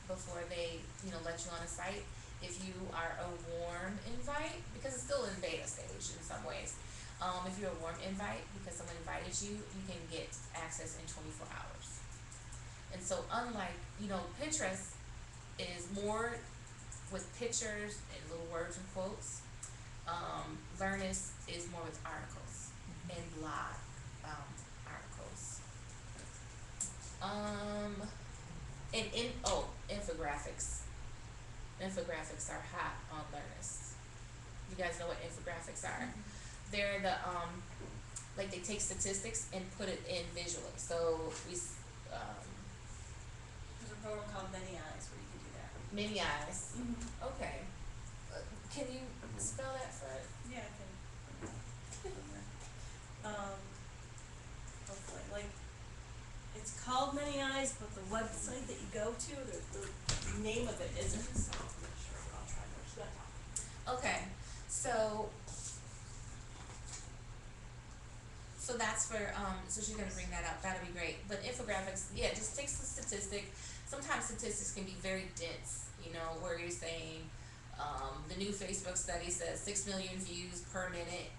before they, let you on the site. If you are a warm invite, because it's still in beta stage in some ways, if you're a warm invite because someone invited you, you can get access in 24 hours. And so unlike, Pinterest is more with pictures and little words and quotes, Learnist is more with articles and blog articles. Infographics. Infographics are hot on Learnist. You guys know what infographics are? They're the like they take statistics and put it in visually. So There's a program called Many Eyes where you can do that. Many Eyes. Mm-hmm. Okay. Can you spell that for us? Yeah, I can. Hopefully, it's called Many Eyes, but the website that you go to, the name of it isn't, so I'm not sure, but I'll try to. Okay. So that's for so she's gonna bring that up. That'll be great. But infographics, yeah, just takes the statistic. Sometimes statistics can be very dense, where you're saying the new Facebook study says 6 million views per minute.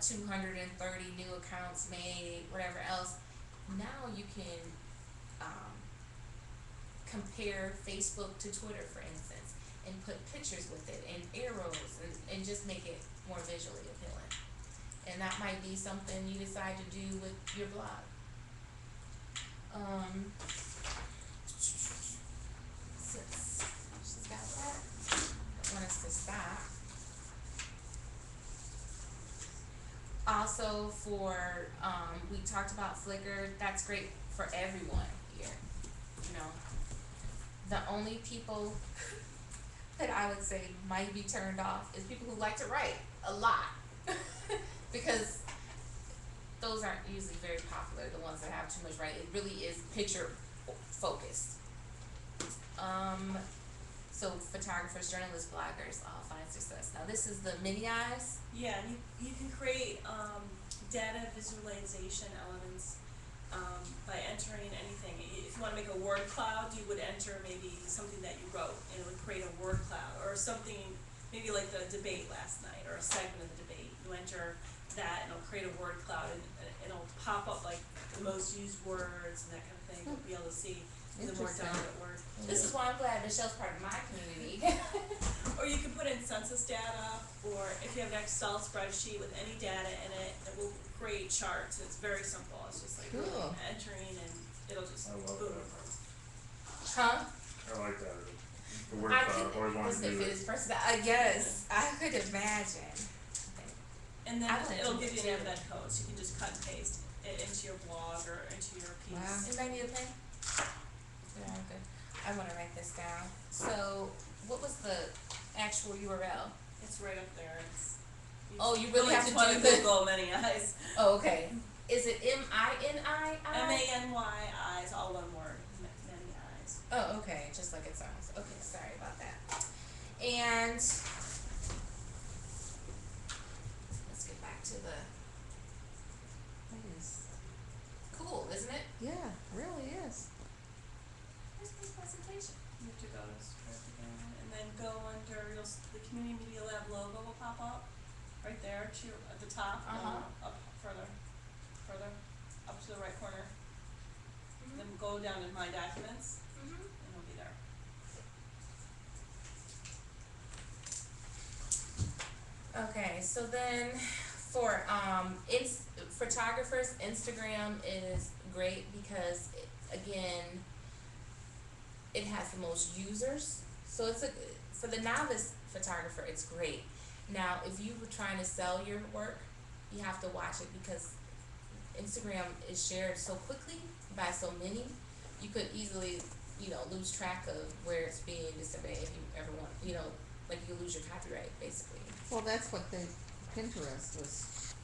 230 new accounts made, whatever else. Now you can compare Facebook to Twitter, for instance, and put pictures with it and arrows and just make it more visually appealing. And that might be something you decide to do with your blog. Since she's got that, don't want us to stop. Also for, we talked about Flickr, that's great for everyone here, you know. The only people that I would say might be turned off is people who like to write a lot. Because those aren't usually very popular, the ones that have too much writing. It really is picture focused. So photographers, journalists, bloggers all find success. Now this is the mini eyes. Yeah, you can create data visualization elements by entering anything. If you want to make a word cloud, you would enter maybe something that you wrote, and it would create a word cloud, or something maybe like the debate last night, or a segment of the debate. You enter that, and it'll create a word cloud, and it'll pop up like the most used words and that kind of thing. You'll be able to see the more Interesting. dominant word. This is why I'm glad Michelle's part of my community. Or you can put in census data, or if you have an Excel spreadsheet with any data in it, it will create charts. It's very simple. It's just like Cool. entering, and it'll just I love boom. that. Huh? I like that. The word I cloud, I've always could, wanted to do for it. this person, yes, I could imagine. And then I like it'll to give you do an it. embed code, so you can just cut and paste it into your blog or into your piece. Wow. Anybody need a pen? Yeah, I'm good. I wanna write this down. So, what was the actual URL? It's right up there. Oh, you really have just to wanna do the- Google many eyes. Oh, okay. Is it MINI? MANY eyes, all one word. Many eyes. Oh, okay, just like it sounds. Okay, sorry about that. And let's get back to the That is, cool, isn't it? yeah, really is. Where's this presentation? You have to go to script again, and then go under, the Community Media Lab logo will pop up, right there, to your, at the top, and then up further, up to the right corner. Then go down to My Documents, Mm-hmm. and it'll be there. Okay, so then for photographers, Instagram is great because again, it has the most users. So for the novice photographer, it's great. Now, if you were trying to sell your work, you have to watch it because Instagram is shared so quickly by so many, you could easily, lose track of where it's being disseminated if you ever want, like you lose your copyright basically. Well, that's what Pinterest was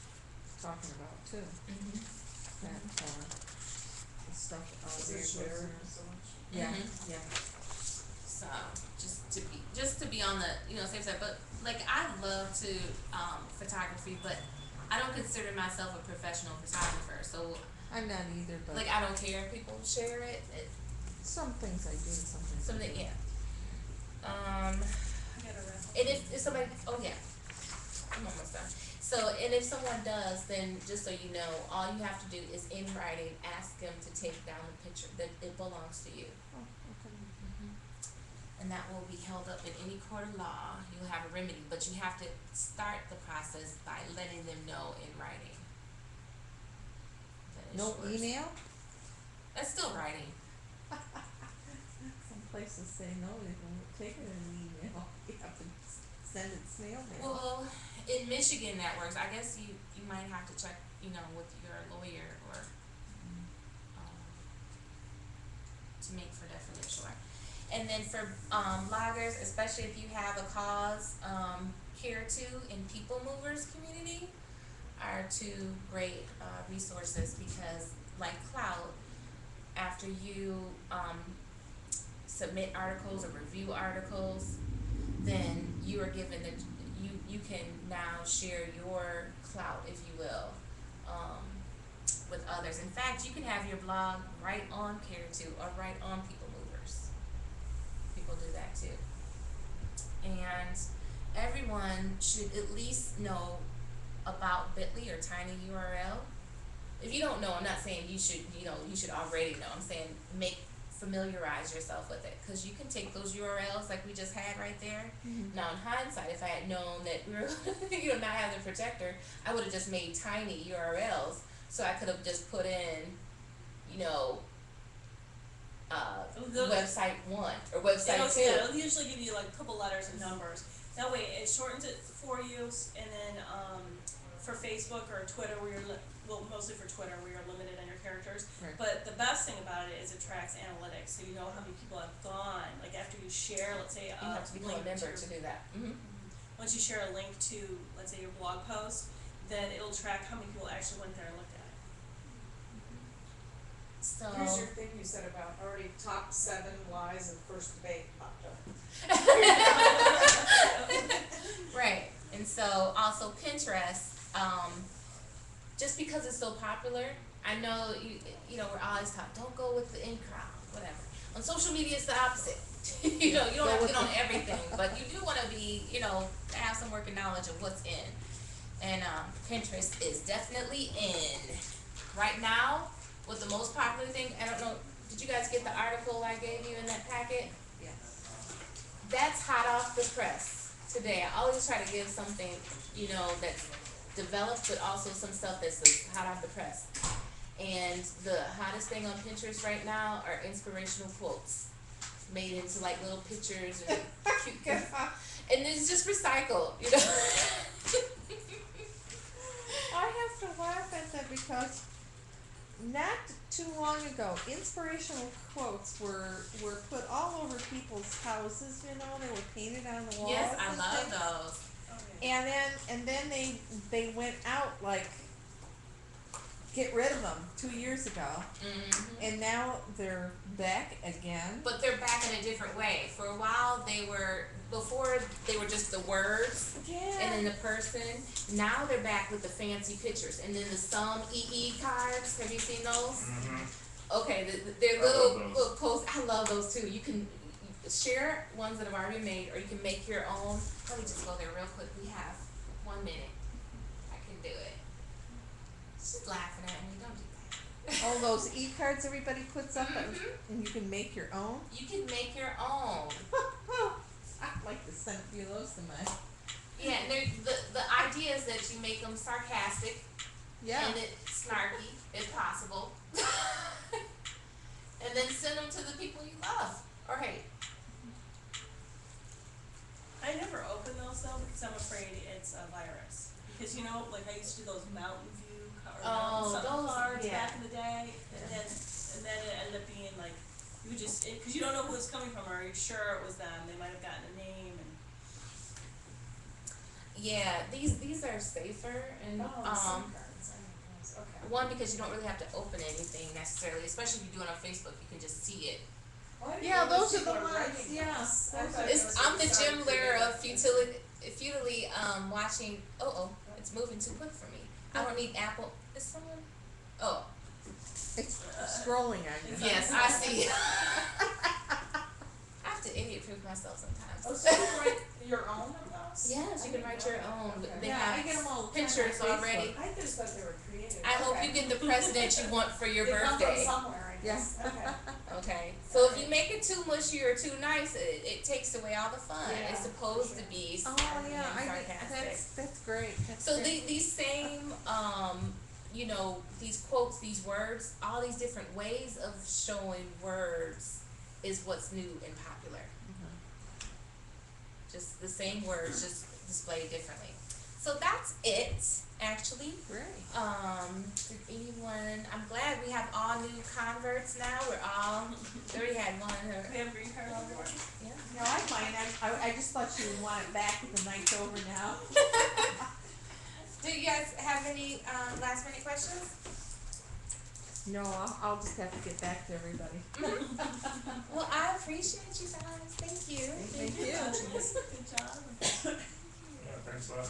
talking about too, Mm-hmm. that, the stuff Is there it goes shared in. so much? Yeah, Mhm. yeah. So just to be on the safe side, but like I love to photography, but I don't consider myself a professional photographer. So I'm not either, but like I don't care if people share it. some things I do, some things I Something don't. yeah. I gotta wrap up. And if somebody, oh yeah, I'm almost done. So, and if someone does, then just so you know, all you have to do is in writing ask them to take down the picture that it belongs to you. Oh, okay. And that will be held up in any court of law. You'll have a remedy, but you have to start the process by letting them know in writing. That it's No yours. email? That's still writing. Some places say no, they don't take it in an email, you have to send it snail mail. Well, in Michigan that works. I guess you might have to check, with your lawyer or to make for definite sure. And then for bloggers, especially if you have a cause, Care2 and People Movers community are two great resources because like Cloud, after you submit articles or review articles, then you are given you can now share your clout, if you will, with others. In fact, you can have your blog right on Care2 or right on People Movers. People do that too. And everyone should at least know about Bitly or tiny URL. If you don't know, I'm not saying you should, you should already know. I'm saying familiarize yourself with it, because you can take those URLs like we just had right there. Mhm. Now in hindsight, if I had known that we were not having a protector, I would have just made tiny URLs, so I could have just put in, website 1 or website 2. It'll usually give you like a couple letters and numbers. That way it shortens it for you, and then, for Facebook or Twitter where mostly for Twitter where you're limited on your characters. Right. But the best thing about it is it tracks analytics, so you know how many people have gone, like after you share, let's say, You have to become a link member your- to do that. once you share a link to, let's say, your blog post, then it'll track how many people actually went there and looked at it. So Here's your thing you said about already top 7 lies of first debate popped up. right. And so also Pinterest, just because it's so popular, I know we're always taught, don't go with the in crowd, whatever. On social media it's the opposite. You don't have to get on everything, but you do wanna be, have some working knowledge of what's in. And Pinterest is definitely in. Right now, with the most popular thing, I don't know, did you guys get the article I gave you in that packet? Yes. That's hot off the press today. I always try to give something, that's developed, but also some stuff that's hot off the press. And the hottest thing on Pinterest right now are inspirational quotes made into like little pictures and cute things. And it's just recycled, I have to laugh at that because not too long ago, inspirational quotes were put all over people's houses. They were painted on the walls. Yes, I and love things. those. And then they went out like get rid of them 2 years ago, and now they're back again. But they're back in a different way. For a while, before they were just the words and then the person. Now they're back with the fancy pictures and then the some EE cards. Have you seen those? Okay, they're I love little those. posts. I love those too. You can share ones that have already been made, or you can make your own. Let me just go there real quick. We have 1 minute. I can do it. She's laughing at me. Don't do that. All those e-cards everybody puts up, and you can make your own. You can make your own. I'd like to send a few of those to my. Yeah, and the idea is that you make them sarcastic and it's snarky if possible, and then send them to the people you love or hate. I never open those though because I'm afraid it's a virus. Because like I used to do those Mountain View Oh, those, cards yeah. back in the day, and then it ended up being like you just because you don't know who it's coming from. Or are you sure it was them? They might have gotten a name and. Yeah, these are safer and Okay. one because you don't really have to open anything necessarily, especially if you do it on Facebook. You can just see it. Well, I didn't Yeah, know those are people the ones, writing yeah. this. I thought those I'm were the started Jim Blair together. of futilely watching. It's moving too quick for me. I don't need Apple. Is someone? Oh, It's scrolling on you. yes, I see. I have to idiot-proof myself sometimes. Oh, so you can write your own of those? Yes, you can write your own. Okay. They Yeah, have I get 'em all the time on pictures Facebook. already. I just thought they were creative. I hope Okay. you get the president you want for your They come from birthday. somewhere, I guess. Okay. Okay, so if you make it too mushy or too nice, it takes away all the fun. Yeah, It's supposed to sure. be Oh snarky yeah, and I think sarcastic. that's great. That's So great. these same, these quotes, these words, all these different ways of showing words is what's new and popular. Just the same words, just displayed differently. So that's it, actually. Great. Did anyone, I'm glad we have all new converts now. We already had one. We have green card on board. Yeah. No, I find I just thought you would want it back with the night's over now. Do you guys have any last minute questions? No, I'll just have to get back to everybody. Well, I appreciate you guys. Thank you. Thank you. Good job. Yeah, thanks a lot.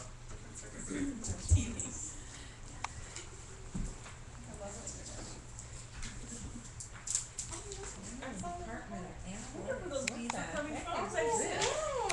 Easy.